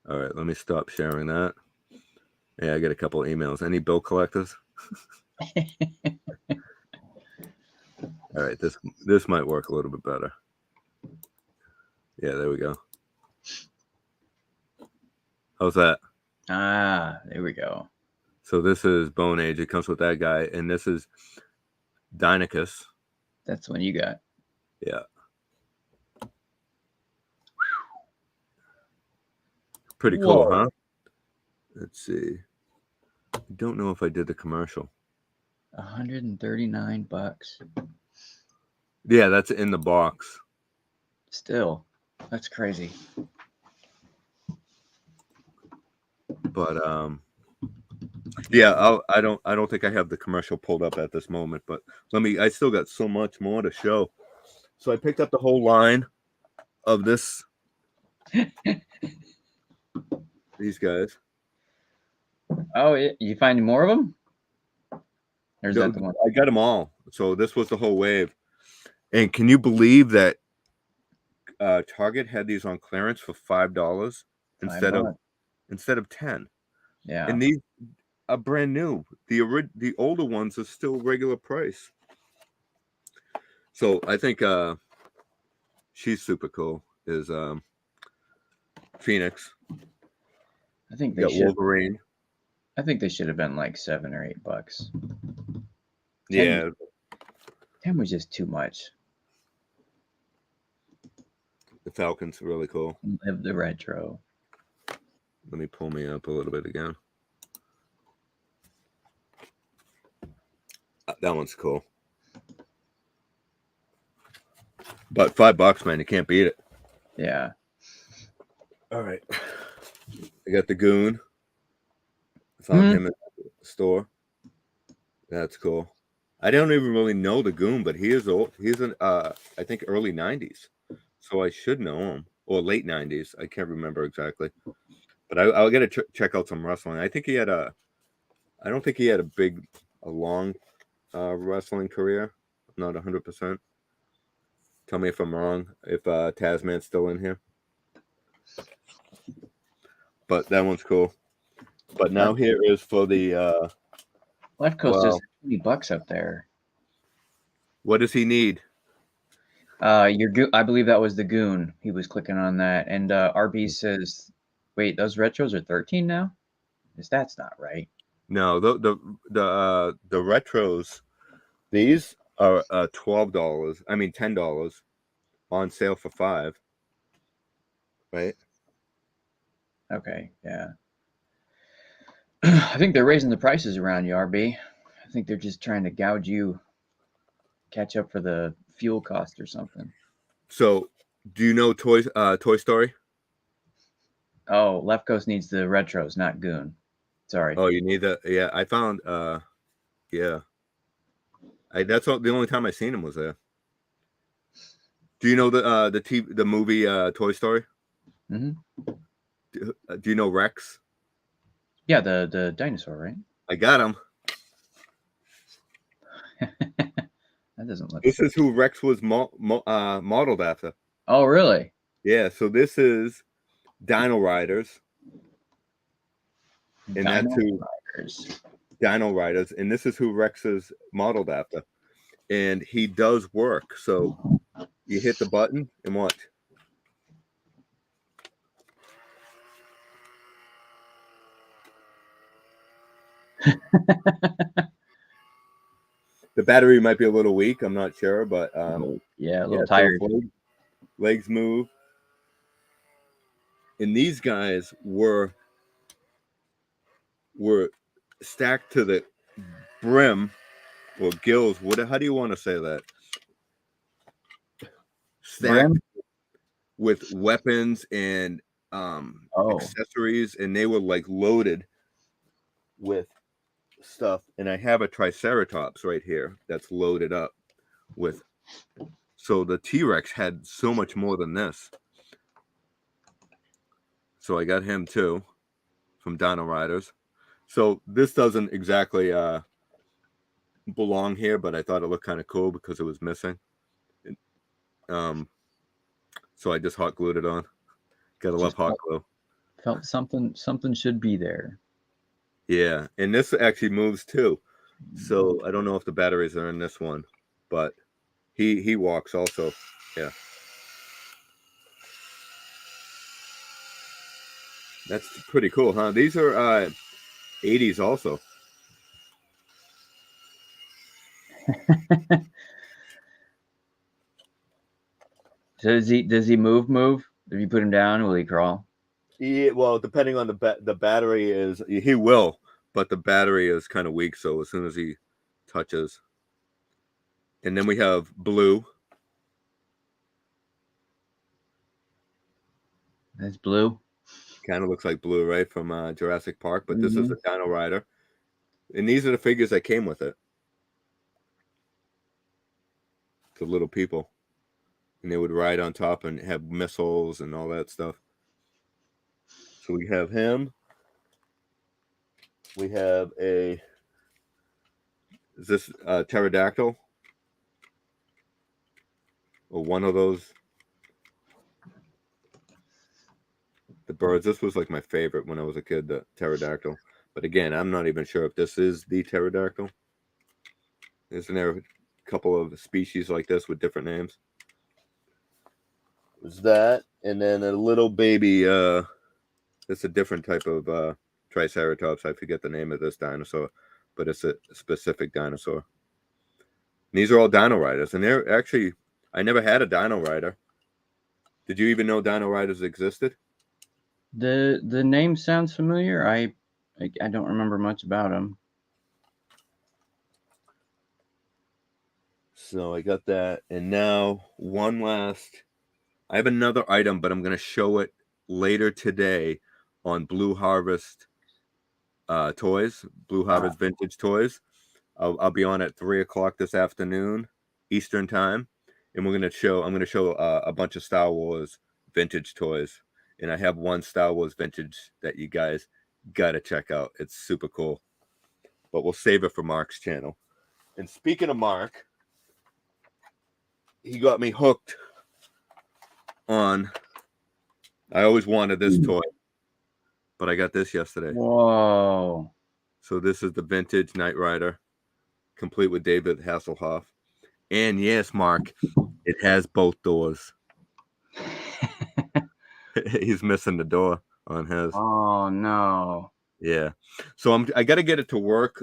All right, let me stop sharing that. Yeah, I get a couple of emails. Any bill collectors? All right, this might work a little bit better. Yeah, there we go. How's that? There we go. So this is Bone Age. It comes with that guy, and this is Deinonychus. That's the one you got. Yeah. Pretty cool, Whoa. huh? Let's see. I don't know if I did the commercial. 139 bucks. Yeah, that's in the box. Still, that's crazy. But yeah, I don't think I have the commercial pulled up at this moment, but I still got so much more to show. So I picked up the whole line of this these guys. Oh, you finding more of them? Or is that the one? I got them all. So this was the whole wave. And can you believe that Target had these on clearance for $5 instead of 10? Yeah. And these are brand new. The older ones are still regular price. So I think she's super cool. Is Phoenix. I think You they got should. Wolverine. I think they should have been like $7 or $8. Yeah. 10 was just too much. The Falcon's really cool. Live the retro. Let me pull me up a little bit again. That one's cool. But $5, man, you can't beat it. Yeah. All right. I got the Goon. I found him at the store. That's cool. I don't even really know the Goon, but he is old. He's an I think early 90s. So I should know him. Or late 90s. I can't remember exactly. But I'll get to check out some wrestling. I think he had I don't think he had a long wrestling career. I'm not 100%. Tell me if I'm wrong. If Tasman's still in here. But that one's cool. But now here is for the Left Coast is $20 up there. What does he need? I believe that was the Goon. He was clicking on that. And RB says, wait, those retros are 13 now? That's not right. No, the retros, these are $12. I mean $10 on sale for $5. Right? Okay, yeah. I think they're raising the prices around you, RB. I think they're just trying to gouge you, catch up for the fuel cost or something. So, do you know Toy Story? Oh, Left Coast needs the retros, not Goon. Sorry. Oh, you need that? Yeah, I found. Yeah, the only time I seen him was there. Do you know the movie Toy Story? Hmm. Do you know Rex? Yeah, the dinosaur, right? I got him. That doesn't look. This is who Rex was modeled after. Oh, really? Yeah, so this is Dino Riders, and that's Dino who Riders. Dino Riders, and this is who Rex is modeled after. And he does work. So you hit the button and watch. The battery might be a little weak. I'm not sure, but Yeah, a little so tired. legs move. And these guys were stacked to the brim or gills. How do you want to say that? Stacked Brim? with weapons and accessories, and they were like loaded with stuff. And I have a Triceratops right here that's loaded up with. So the T-Rex had so much more than this. So I got him too from Dino Riders. So this doesn't exactly belong here, but I thought it looked kind of cool because it was missing. So I just hot glued it on. Gotta love hot glue. Felt something should be there. Yeah, and this actually moves too. So I don't know if the batteries are in this one, but he walks also. Yeah. That's pretty cool, huh? These are 80s also. So does he move? If you put him down, will he crawl? Yeah, well, depending on the battery is he will, but the battery is kind of weak, so as soon as he touches. And then we have Blue. That's Blue. Kind of looks like Blue, right, from Jurassic Park, but this is a Dino Rider. And these are the figures that came with it. The little people. And they would ride on top and have missiles and all that stuff. So we have him. We have is this pterodactyl? Or one of those? The birds. This was like my favorite when I was a kid, the pterodactyl. But again, I'm not even sure if this is the pterodactyl. Isn't there a couple of species like this with different names? Was that, and then a little baby. It's a different type of Triceratops. I forget the name of this dinosaur, but it's a specific dinosaur. And these are all Dino Riders, and they're actually. I never had a Dino Rider. Did you even know Dino Riders existed? The name sounds familiar. I don't remember much about him. So I got that, and now one last. I have another item, but I'm going to show it later today on Blue Harvest Toys, Blue Harvest Vintage Toys. I'll be on at 3:00 this afternoon Eastern time, and I'm going to show a bunch of Star Wars vintage toys, and I have one Star Wars vintage that you guys gotta check out. It's super cool, but we'll save it for Mark's channel. And speaking of Mark, he got me hooked on. I always wanted this toy, but I got this yesterday. Whoa! So this is the vintage Knight Rider, complete with David Hasselhoff. And yes, Mark, it has both doors. He's missing the door on his. Oh no! Yeah. So I got to get it to work.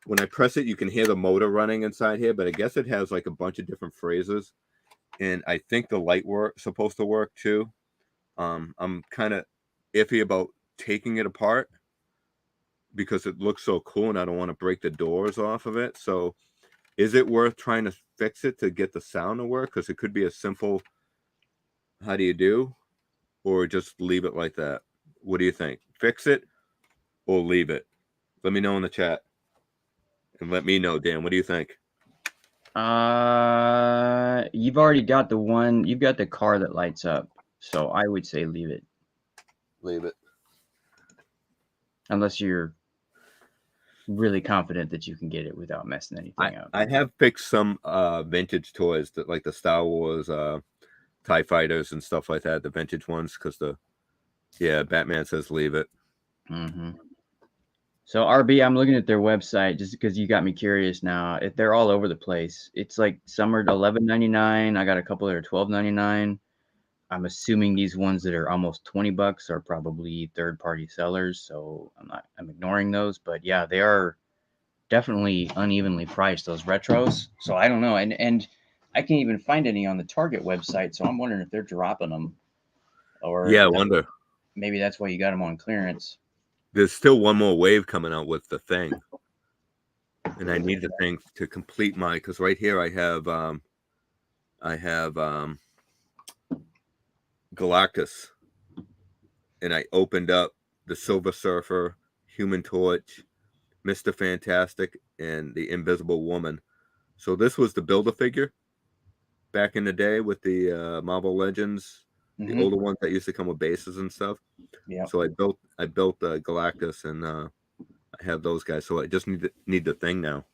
When I press it, you can hear the motor running inside here, but I guess it has like a bunch of different phrases. And I think the light supposed to work too. I'm kind of iffy about taking it apart because it looks so cool and I don't want to break the doors off of it. So is it worth trying to fix it to get the sound to work? Because it could be a simple, how do you do? Or just leave it like that. What do you think? Fix it or leave it? Let me know in the chat. And let me know, Dan. What do you think? You've already got the one. You've got the car that lights up, so I would say leave it, Leave it. unless you're really confident that you can get it without messing anything up. I have picked some vintage toys that like the Star Wars TIE fighters and stuff like that, the vintage ones, because Batman says leave it. Mm-hmm. So RB, I'm looking at their website just because you got me curious now. They're all over the place. It's like some are $11.99. I got a couple that are $12.99. I'm assuming these ones that are almost $20 are probably third-party sellers, so I'm ignoring those. But yeah, they are definitely unevenly priced, those retros. So I don't know, and I can't even find any on the Target website. So I'm wondering if they're dropping them, or Yeah, I wonder. maybe that's why you got them on clearance. There's still one more wave coming out with the Thing, and I need the Thing to complete my. Because right here I have Galactus, and I opened up the Silver Surfer, Human Torch, Mr. Fantastic, and the Invisible Woman. So this was the Build-A-Figure back in the day with the Marvel Legends, the older ones that used to come with bases and stuff. Yeah. So I built Galactus, and I have those guys. So I just need the Thing now.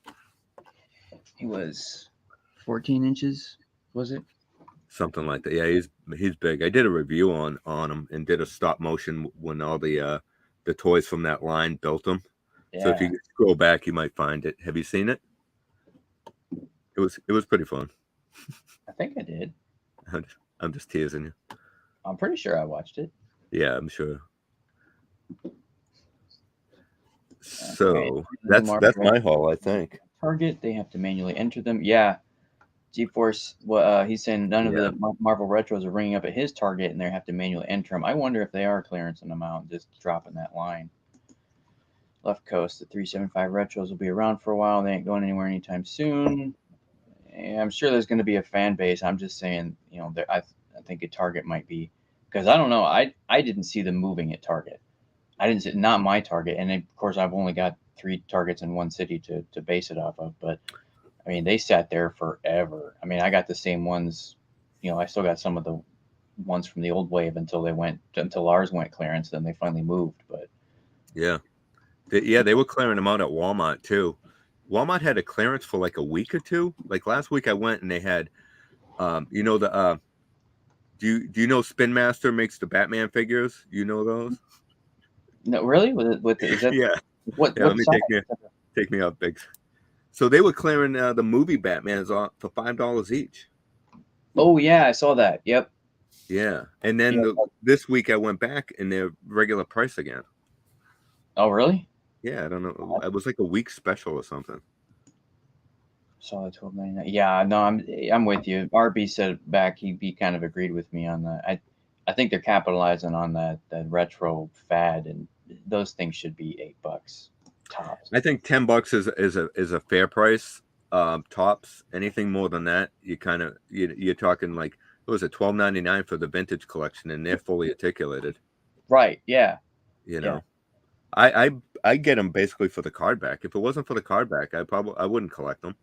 He was 14 inches, was it? Something like that. Yeah, he's big. I did a review on him and did a stop motion when all the toys from that line built them. Yeah. So if you scroll back, you might find it. Have you seen it? It was pretty fun. I think I did. I'm just teasing you. I'm pretty sure I watched it. Yeah, I'm sure. So that's my haul, I think. Target, they have to manually enter them. Yeah. GeForce, he's saying none of the Marvel retros are ringing up at his Target, and they have to manually enter them. I wonder if they are clearancing them out and just dropping that line. Left Coast, the 375 retros will be around for a while. They ain't going anywhere anytime soon. And I'm sure there's going to be a fan base. I'm just saying, I think a Target might be, because I don't know. I didn't see them moving at Target. I didn't see, not my Target, and of course I've only got 3 Targets in one city to base it off of, but. I mean, they sat there forever. I mean, I got the same ones. I still got some of the ones from the old wave until ours went clearance. Then they finally moved. But they were clearing them out at Walmart too. Walmart had a clearance for like a week or two. Like last week, I went and they had, do you know Spin Master makes the Batman figures? You know those? No, really? Is that yeah? What? Yeah, what let me take me out big. So they were clearing the movie Batmans off for $5 each. Oh yeah, I saw that. Yep. Yeah, and then this week I went back and they're regular price again. Oh really? Yeah, I don't know. It was like a week special or something. Saw the $12.99. Yeah, no, I'm with you. RB said back he kind of agreed with me on that. I think they're capitalizing on that retro fad, and those things should be $8. Tops. I think $10 is a fair price. Tops. Anything more than that, you're talking like, what was it, $12.99 for the vintage collection, and they're fully articulated. Right. Yeah. I get them basically for the card back. If it wasn't for the card back, I wouldn't collect them.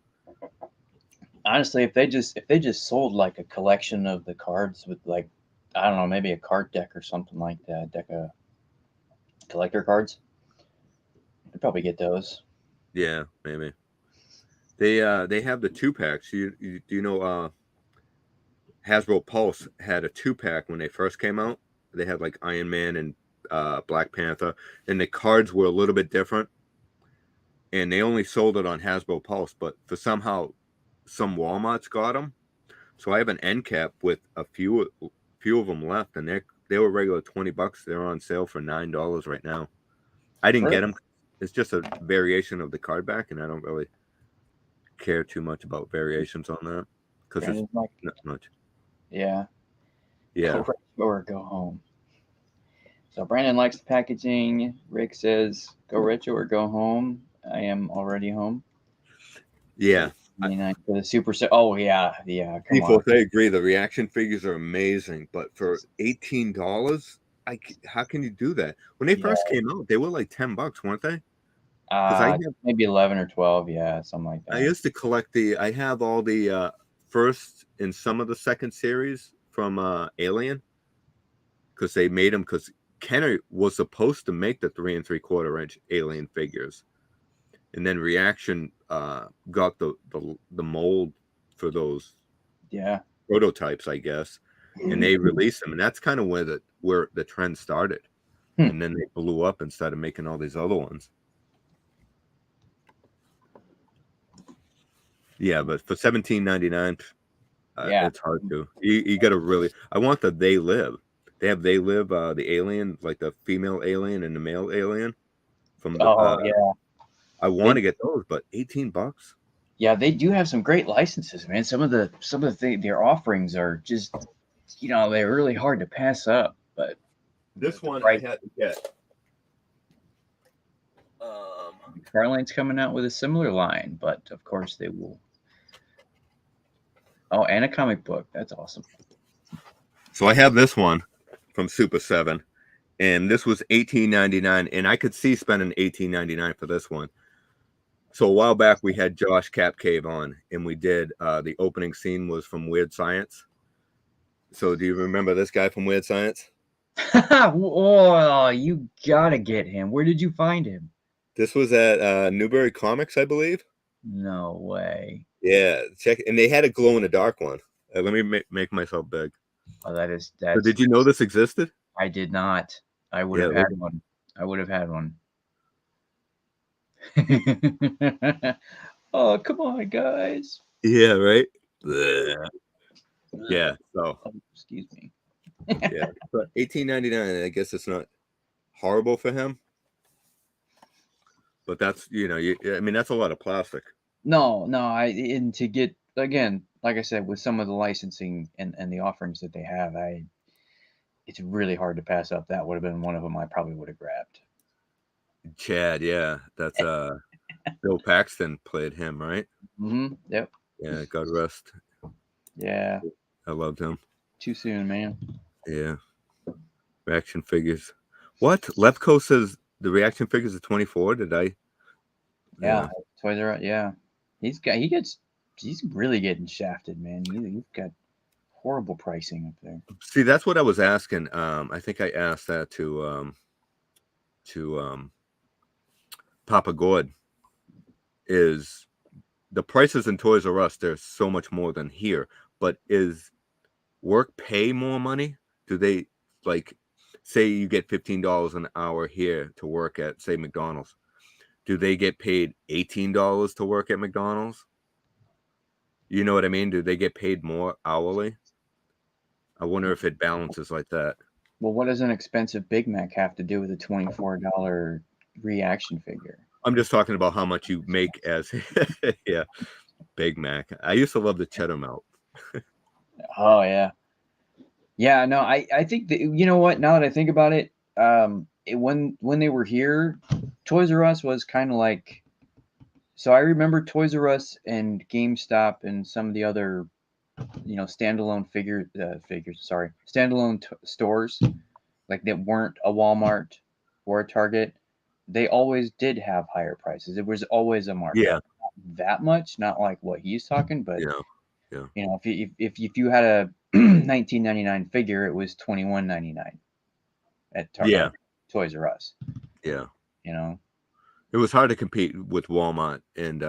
Honestly, if they just sold like a collection of the cards with like, I don't know, maybe a card deck or something like that, deck of collector cards. I'd probably get those. Yeah, maybe. They have the 2-packs. Do you know Hasbro Pulse had a 2-pack when they first came out? They had like Iron Man and Black Panther, and the cards were a little bit different. And they only sold it on Hasbro Pulse, but for somehow some Walmarts got them. So I have an end cap with a few of them left, and they were regular $20. They're on sale for $9 right now. I didn't get them. It's just a variation of the card back, and I don't really care too much about variations on that because it's not much. Yeah. Yeah. Go or go home. So Brandon likes the packaging. Rick says, "Go retro or go home." I am already home. Yeah. 99 for the super set. Oh yeah. Come People, on. I agree. The reaction figures are amazing, but for $18, how can you do that? When they Yeah. first came out, they were like $10, weren't they? Because Maybe 11 or 12. Yeah, something like I that. used to collect I have all the first and some of the second series from Alien, because they made them, because Kenner was supposed to make the 3 3/4 inch Alien figures, and then Reaction got the mold for those Yeah. prototypes, I guess, and they released them, and that's kind of where the trend started. Hmm. And then they blew up and started making all these other ones. Yeah, but for $17.99, Yeah. it's hard to. You got to really. I want the They Live. They have They Live, the alien, like the female alien and the male alien from the. Oh yeah. I want to get those, but $18. Yeah, they do have some great licenses, man. Some of the their offerings are just, they're really hard to pass up. But This the one I price, had to get. Carline's coming out with a similar line, but of course they will. Oh, and a comic book. That's awesome. So I have this one from Super 7, and this was $18.99, and I could see spending $18.99 for this one. So a while back we had Josh Capcave on, and we did the opening scene was from Weird Science. So do you remember this guy from Weird Science? Oh, you gotta get him. Where did you find him? This was at Newberry Comics, I believe. No way. Yeah, check, and they had a glow in the dark one. Let me make myself big. Oh, that's. So did you know this existed? I did not. I would Yeah, have had one. I would have had one. Oh, come on, guys. Yeah, right. Blech. Yeah. So Oh, excuse me. yeah, but $18.99. I guess it's not horrible for him, but that's I mean that's a lot of plastic. No, and to get, again, like I said, with some of the licensing and the offerings that they have, it's really hard to pass up. That would have been one of them I probably would have grabbed. Chad, yeah, that's Bill Paxton played him, right? Mm-hmm. Yep. Yeah, God rest. Yeah. I loved him. Too soon, man. Yeah. Reaction figures. What? Lefko says the reaction figures are 24. Did I? Yeah. Toys R Us. Yeah. He's really getting shafted, man. He's got horrible pricing up there. See, that's what I was asking. I think I asked that to Papa Gord. Is the prices in Toys R Us, there's so much more than here, but is work pay more money? Do they, like, say you get $15 an hour here to work at, say, McDonald's? Do they get paid $18 to work at McDonald's? You know what I mean? Do they get paid more hourly? I wonder if it balances like that. Well, what does an expensive Big Mac have to do with a $24 reaction figure? I'm just talking about how much you make as yeah, Big Mac. I used to love the cheddar melt. Oh yeah. Yeah, no, I think that, you know what, now that I think about it, when they were here, Toys R Us was kind of like, so I remember Toys R Us and GameStop and some of the other, standalone standalone stores, like that weren't a Walmart or a Target. They always did have higher prices. It was always a markup. Yeah, Not that much, not like what he's talking, but yeah. if you had a 1999 figure, it was 21.99 at Yeah. Toys R Us. Yeah. Of It was hard to compete with Walmart and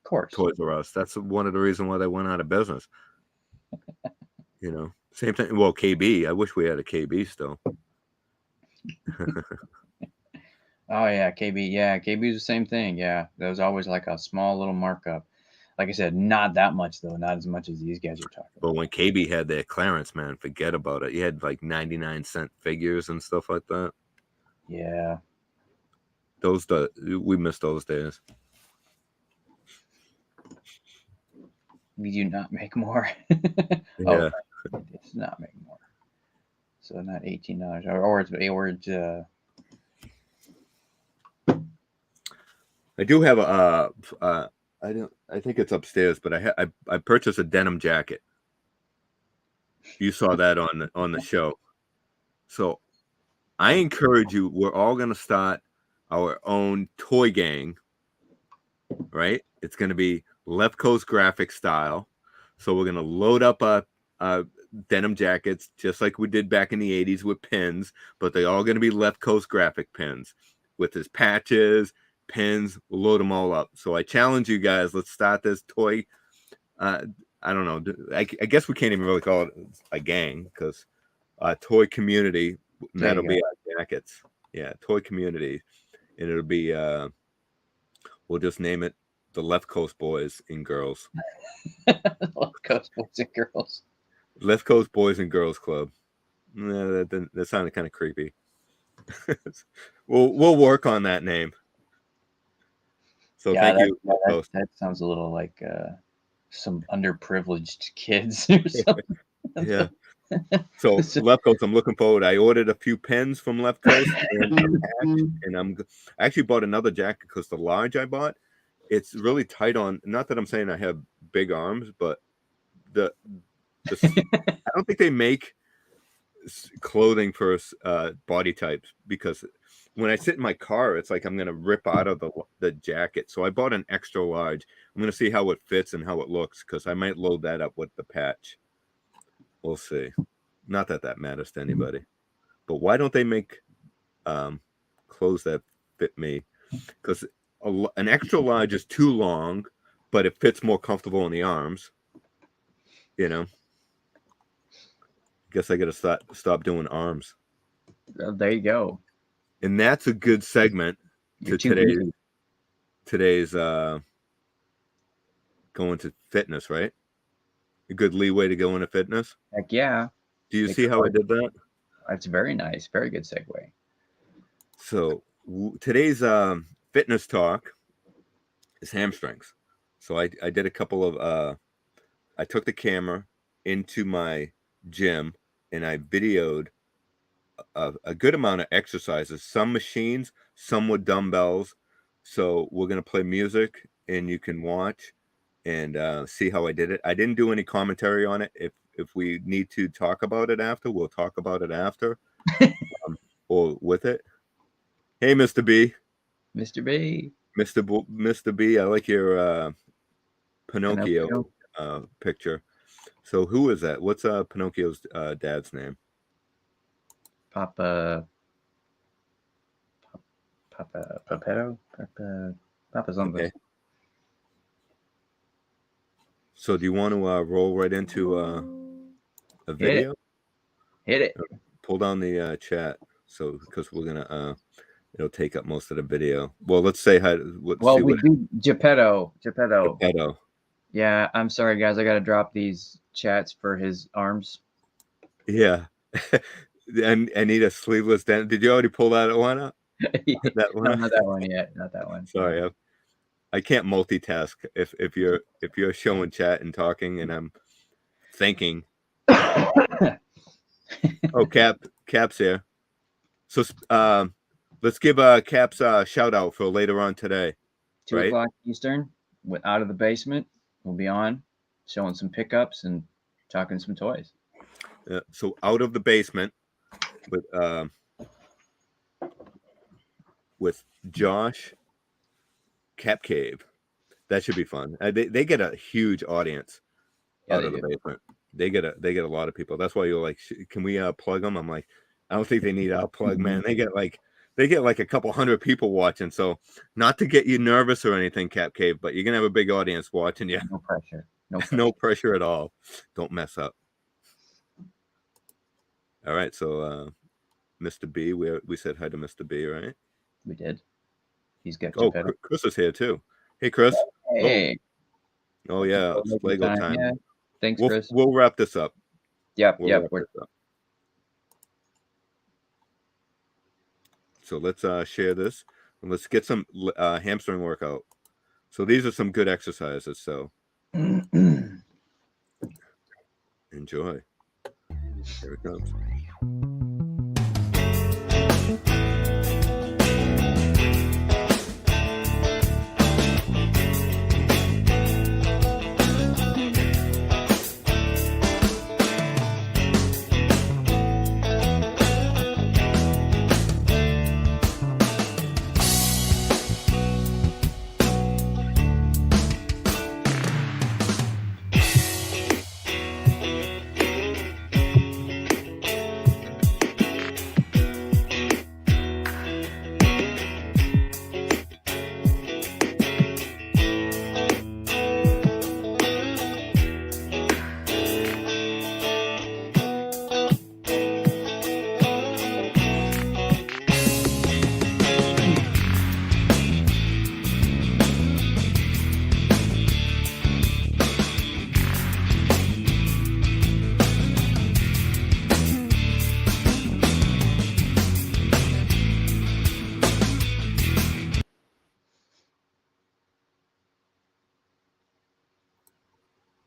course. Toys R Us. That's one of the reasons why they went out of business. Same thing. Well, KB. I wish we had a KB still. Oh yeah, KB. Yeah, KB is the same thing. Yeah, there was always like a small little markup. Like I said, not that much though. Not as much as these guys are talking But about. when KB had their clearance, man, forget about it. You had like 99-cent figures and stuff like that. Yeah. We miss those days. We do not make more. Yeah. It's not make more. So so not $18. Or it's I do have I think it's upstairs, but I purchased a denim jacket. You saw that on the show. So I encourage you, we're all going to start our own toy gang, right? It's going to be Left Coast graphic style. So we're going to load up denim jackets just like we did back in the 80s with pins, but they're all going to be Left Coast graphic pins with his patches, pins. We'll load them all up. So I challenge you guys, let's start this toy. I don't know. I guess we can't even really call it a gang because toy community. That'll be our jackets. Yeah, toy community. And it'll be, we'll just name it the Left Coast Boys and Girls. Left Coast Boys and Girls. Left Coast Boys and Girls Club. That sounded kind of creepy. We'll work on that name. So thank you. That sounds a little like some underprivileged kids or something. Yeah. So Left Coast, I'm looking forward. I ordered a few pens from Left Coast, and I actually bought another jacket because the large I bought, it's really tight on. Not that I'm saying I have big arms, but I don't think they make clothing for body types, because when I sit in my car, it's like I'm gonna rip out of the jacket. So I bought an extra large. I'm gonna see how it fits and how it looks, because I might load that up with the patch. We'll see. Not that matters to anybody, but why don't they make clothes that fit me? Because an extra large is too long, but it fits more comfortable in the arms. You know. Guess I got to stop doing arms. There you go. And that's a good segment to today's going to fitness, right? A good leeway to go into fitness. Heck yeah. Do you see how I did that? That's very nice. Very good segue. So today's fitness talk is hamstrings. So I did a couple of I took the camera into my gym and I videoed a good amount of exercises, some machines, some with dumbbells. So we're going to play music and you can watch and see how I did it. I didn't do any commentary on it. If we need to talk about it after, we'll talk about it after or with it. Hey, Mr. B. Mr. B. Mr. B, I like your Pinocchio picture. So who is that? What's Pinocchio's dad's name? Papa something. Okay. So do you want to roll right into a video? Hit it. Pull down the chat, so because we're gonna it'll take up most of the video. Well, let's say hi. We do Geppetto. Geppetto. Yeah, I'm sorry guys, I gotta drop these chats for his arms. Yeah. And I need a sleeveless denim. Did you already pull that one up? Yeah. That one? No, not that one yet. Not that one. Sorry, I can't multitask. If you're showing chat and talking, and I'm thinking. Oh, Cap's here. So let's give Cap's shout out for later on today. 2 o'clock Eastern. Out of the basement. We'll be on showing some pickups and talking some toys. So out of the basement with Josh, Cap Cave. That should be fun. They get a huge audience out of the basement. They get a lot of people. That's why you're like, can we plug them? I'm like, I don't think they need our plug, man. They get like a couple hundred people watching. So not to get you nervous or anything, Cap Cave, but you're gonna have a big audience watching you. No pressure. No pressure at all. Don't mess up. All right, so Mr. B, we said hi to Mr. B, right? We did. He's got. Oh, Chris is here too. Hey, Chris. Hey. Oh yeah, it's Lego time. Yeah. Thanks, Chris. We'll wrap this up. Yep. So let's share this and let's get some hamstring workout. So these are some good exercises. So enjoy. Here it comes.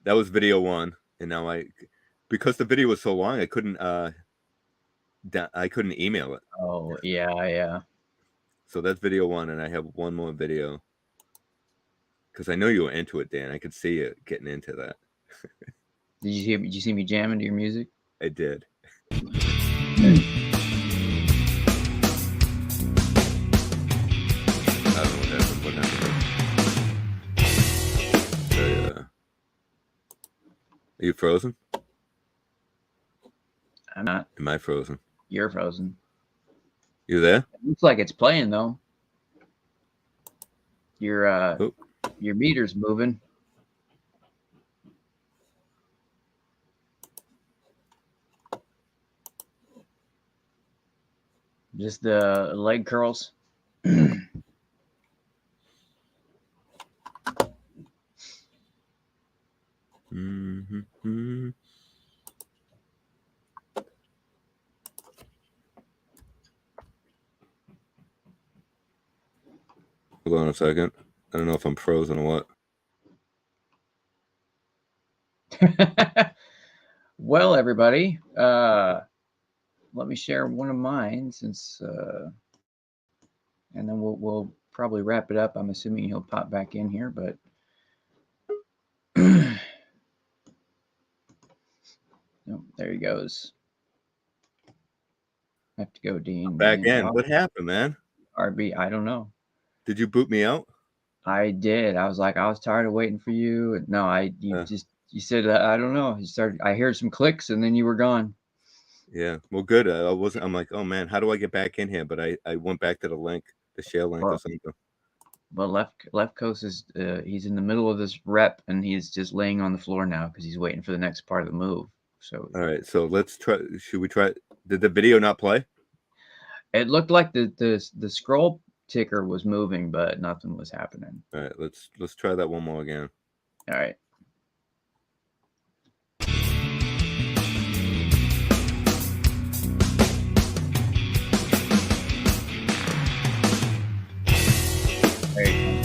That was video 1, and now because the video was so long, I couldn't email it. Oh yeah. So that's video 1, and I have one more video because I know you were into it, Dan. I could see you getting into that. Did you see me jamming to your music? I did. I don't know what that's what happened. Are you frozen? I'm not. Am I frozen? You're frozen. You there? It looks like it's playing though. Your meter's moving. Just the leg curls. Mm-hmm. Hold on a second. I don't know if I'm frozen or what. Well, everybody, let me share one of mine since, and then we'll probably wrap it up. I'm assuming he'll pop back in here, but no, there he goes. I have to go, Dean. Back in. What happened, man? RB, I don't know. Did you boot me out? I did. I was like, I was tired of waiting for you. No, you said, I don't know. I heard some clicks and then you were gone. Yeah. Well, good. I'm like, oh man, how do I get back in here? But I went back to the link, the share link or something. Well, left coast is he's in the middle of this rep and he's just laying on the floor now because he's waiting for the next part of the move. So all right, so let's try. Should we try? Did the video not play? It looked like the scroll ticker was moving, but nothing was happening. All right, let's try that one more again. All right. There you go.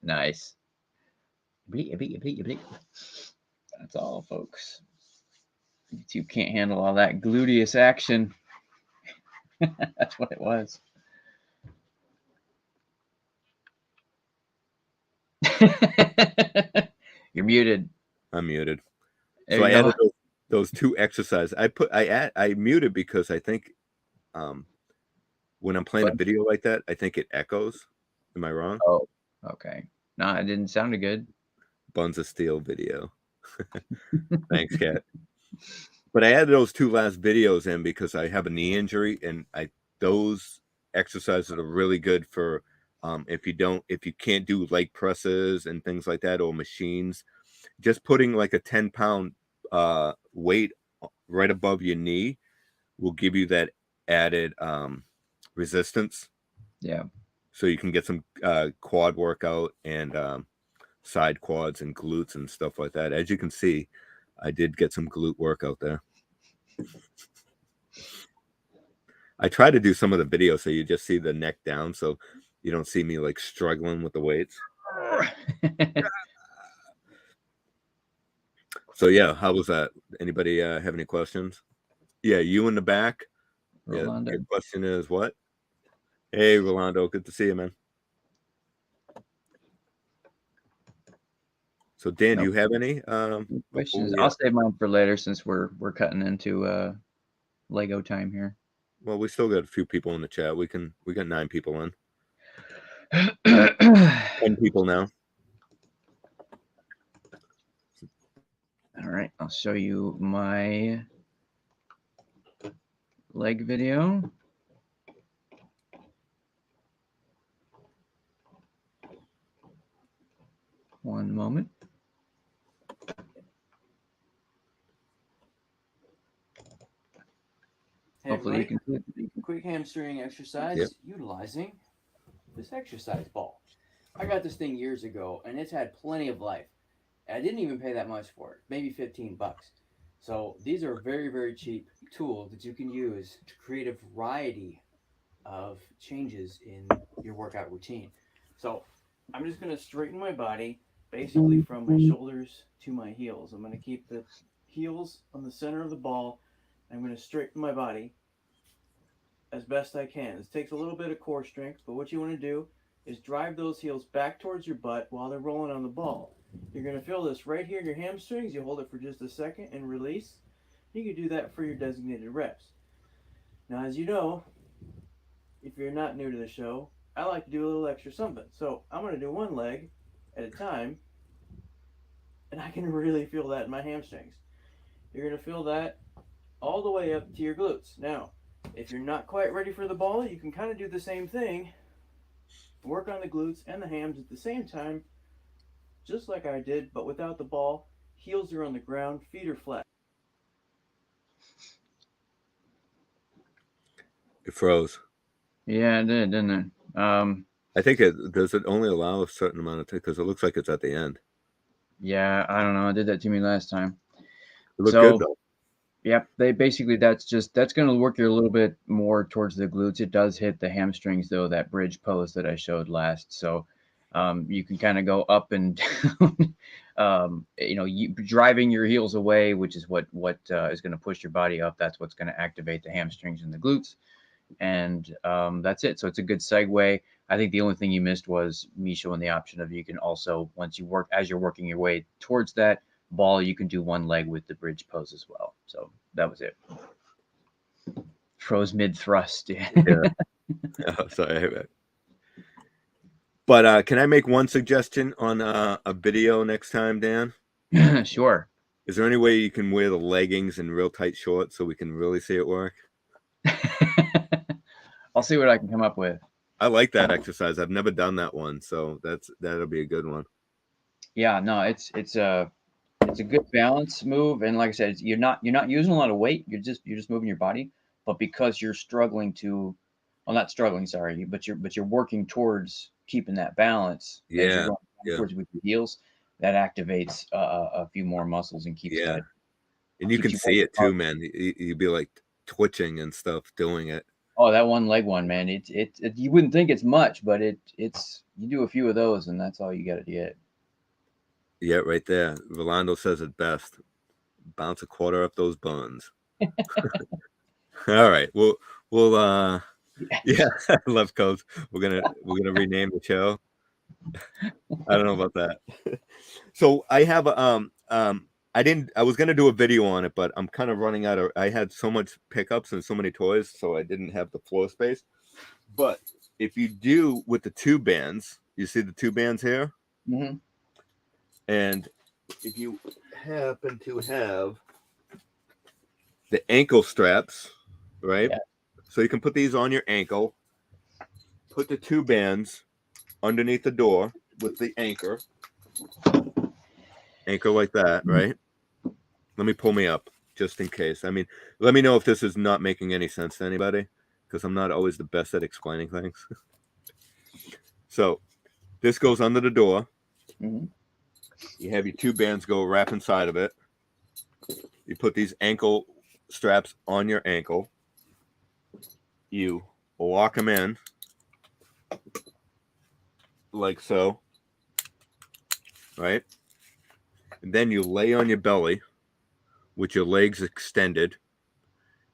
Nice. That's all, folks. YouTube can't handle all that gluteus action. That's what it was. You're muted. I'm muted. There So I you go. added those 2 exercises. I muted because I think when I'm playing a video like that, I think it echoes. Am I wrong? Oh, okay. No, it didn't sound good. Buns of Steel video. Thanks, Kat. But I added those 2 last videos in because I have a knee injury, and those exercises are really good for if you can't do leg presses and things like that, or machines. Just putting like a 10-pound weight right above your knee will give you that added resistance. Yeah. So you can get some quad workout and side quads and glutes and stuff like that. As you can see, I did get some glute workout there. I try to do some of the videos so you just see the neck down, so you don't see me like struggling with the weights. So yeah, how was that? Anybody have any questions? Yeah, you in the back. Rolando. Yeah, your question is what? Hey, Rolando, good to see you, man. So Dan, do you have any Questions? before I'll save mine for later since we're cutting into Lego time here. well, we still got a few people in the chat. We got 9 people in. 10 people now. All right, I'll show you my leg video. One moment. Hey, Hopefully you can see it. quick hamstring exercise Yep. utilizing this exercise ball. I got this thing years ago, and it's had plenty of life. I didn't even pay that much for it, maybe $15. So these are very, very cheap tools that you can use to create a variety of changes in your workout routine. So I'm just going to straighten my body basically from my shoulders to my heels. I'm going to keep the heels on the center of the ball. I'm going to straighten my body as best I can. This takes a little bit of core strength, but what you want to do is drive those heels back towards your butt while they're rolling on the ball. You're going to feel this right here in your hamstrings. You hold it for just a second and release. You can do that for your designated reps. Now, as you know, if you're not new to the show, I like to do a little extra something. So I'm going to do one leg at a time, and I can really feel that in my hamstrings. You're going to feel that all the way up to your glutes. Now, if you're not quite ready for the ball, you can kind of do the same thing. Work on the glutes and the hams at the same time, just like I did, but without the ball. Heels are on the ground, feet are flat. It froze. Yeah, it did, didn't it? I think does it only allow a certain amount of time because it looks like it's at the end. Yeah, I don't know. It did that to me last time. It looked So- good though. Yep, that's going to work you a little bit more towards the glutes. It does hit the hamstrings though, that bridge pose that I showed last. So you can kind of go up and down, driving your heels away, which is what is going to push your body up. That's what's going to activate the hamstrings and the glutes. And that's it. So it's a good segue. I think the only thing you missed was me showing the option of you can also, as you're working your way towards that ball, you can do one leg with the bridge pose as well. So that was it. Froze mid thrust. Yeah. Oh, sorry. But can I make one suggestion on a video next time, Dan? Sure. Is there any way you can wear the leggings and real tight shorts so we can really see it work? I'll see what I can come up with. I like that exercise. I've never done that one, so that'll be a good one. Yeah, no, it's a good balance move, and like I said, you're not using a lot of weight. You're just moving your body, but because you're struggling to, well, not struggling, sorry, but you're working towards keeping that balance as you're Yeah, going yeah. towards with your heels. That activates a few more muscles and keeps Yeah. that. And you keeps can you see it working too, man. You'd be like twitching and stuff doing it. Oh, that one leg one, man. It you wouldn't think it's much, but it's you do a few of those, and that's all you got to get. Yeah, right there. Rolando says it best. Bounce a quarter up those buns. All right. We'll yeah, left coast. We're gonna rename the show. I don't know about that. So I have I was gonna do a video on it, but I'm kind of running out of. I had so much pickups and so many toys, so I didn't have the floor space. But if you do with the 2 bands, you see the 2 bands here, Mm-hmm. and if you happen to have the ankle straps, right? Yeah. So you can put these on your ankle, put the 2 bands underneath the door with the anchor like that, right? Let me pull me up just in case. I mean, let me know if this is not making any sense to anybody, because I'm not always the best at explaining things. So this goes under the door. Mm-hmm. You have your 2 bands go wrap inside of it. You put these ankle straps on your ankle. You lock them in like so, right? And then you lay on your belly with your legs extended,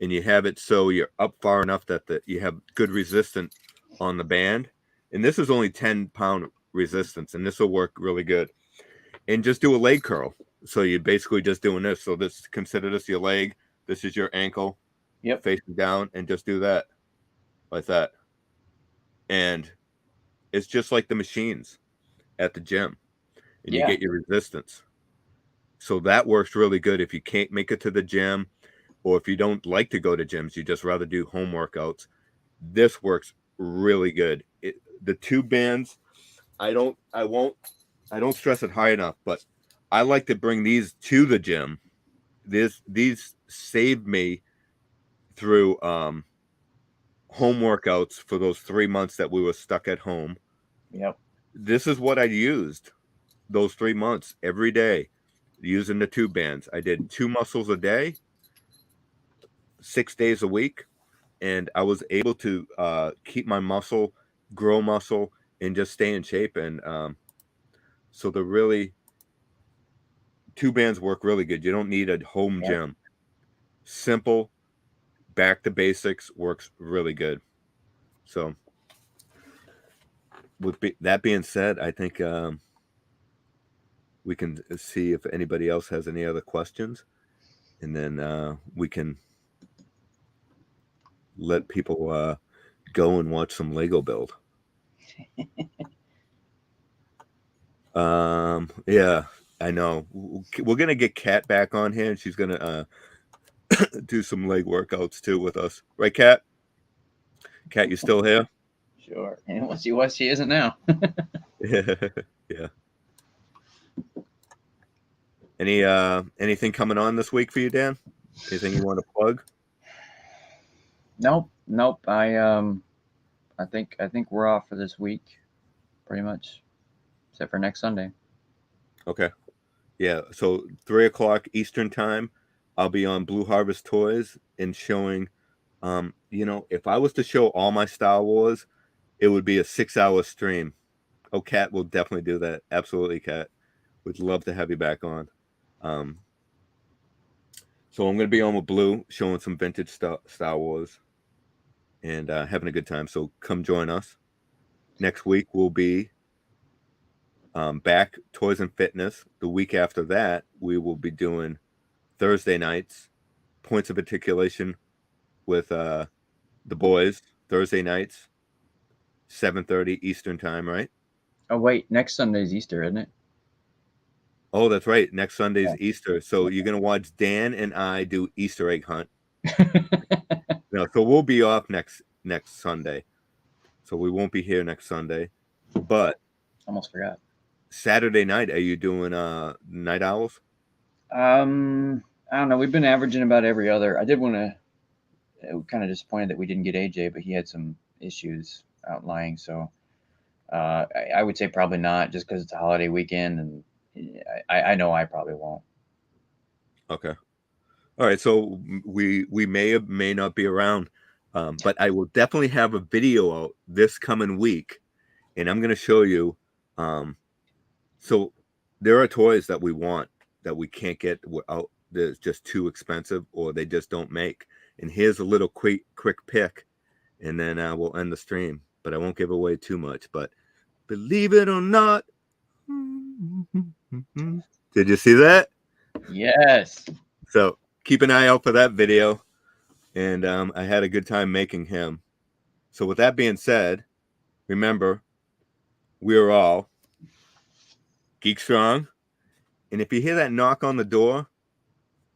and you have it so you're up far enough that you have good resistance on the band. And this is only 10-pound resistance, and this will work really good. And just do a leg curl. So you're basically just doing this. So consider this your leg. This is your ankle. Yep. Facing down, and just do that like that. And it's just like the machines at the gym, and you Yeah. get your resistance. So that works really good if you can't make it to the gym, or if you don't like to go to gyms, you just rather do home workouts. This works really good. The 2 bands, I don't stress it high enough, but I like to bring these to the gym. These saved me through home workouts for those 3 months that we were stuck at home. Yep. This is what I used those 3 months every day, using the 2 bands. I did 2 muscles a day, 6 days a week, and I was able to keep my muscle, grow muscle, and just stay in shape. And so the really 2 bands work really good. You don't need a home gym. Simple, back to basics, works really good. So with that being said, I think we can see if anybody else has any other questions, and then we can let people go and watch some Lego build. Yeah, I know. We're gonna get Kat back on here, and she's gonna do some leg workouts too with us, right, Kat? Kat, you still here? Sure. And we'll see what she isn't now. Yeah. Anything coming on this week for you, Dan? Anything you want to plug? Nope. I think we're off for this week, pretty much, except for next Sunday. Okay. Yeah. So 3:00 Eastern time, I'll be on Blue Harvest Toys and showing. If I was to show all my Star Wars, it would be a 6-hour stream. Oh, Kat will definitely do that. Absolutely, Kat. We'd love to have you back on. So I'm going to be on with Blue, showing some vintage Star Wars, and having a good time. So come join us. Next week we'll be back Toys and Fitness. The week after that, we will be doing Thursday nights, Points of Articulation with the boys. Thursday nights, 7:30 Eastern time, right? Oh wait, next Sunday's Easter, isn't it? Oh, that's right. Next Sunday's Easter. So you're going to watch Dan and I do Easter egg hunt. So we'll be off next Sunday. So we won't be here next Sunday. But Almost forgot. Saturday night, are you doing Night Owls? I don't know. We've been averaging about every other. I did want to. Kind of disappointed that we didn't get AJ, but he had some issues outlying. So I would say probably not, just because it's a holiday weekend, and I know I probably won't. Okay. All right. So we may or may not be around, but I will definitely have a video out this coming week, and I'm going to show you. So there are toys that we want that we can't get out. That's just too expensive, or they just don't make. And here's a little quick pick, and then we'll end the stream. But I won't give away too much. But believe it or not, did you see that? Yes. So keep an eye out for that video. And I had a good time making him. So with that being said, remember, we are all Geek Strong. And if you hear that knock on the door,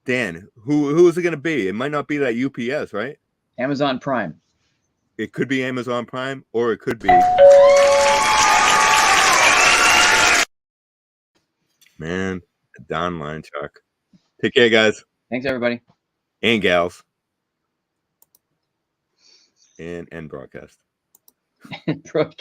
Dan, who is it going to be? It might not be that UPS, right? Amazon Prime. It could be Amazon Prime, or it could be. Man, a down line, Chuck. Take care, guys Thanks, everybody. and gals. And end broadcast. Broadcast.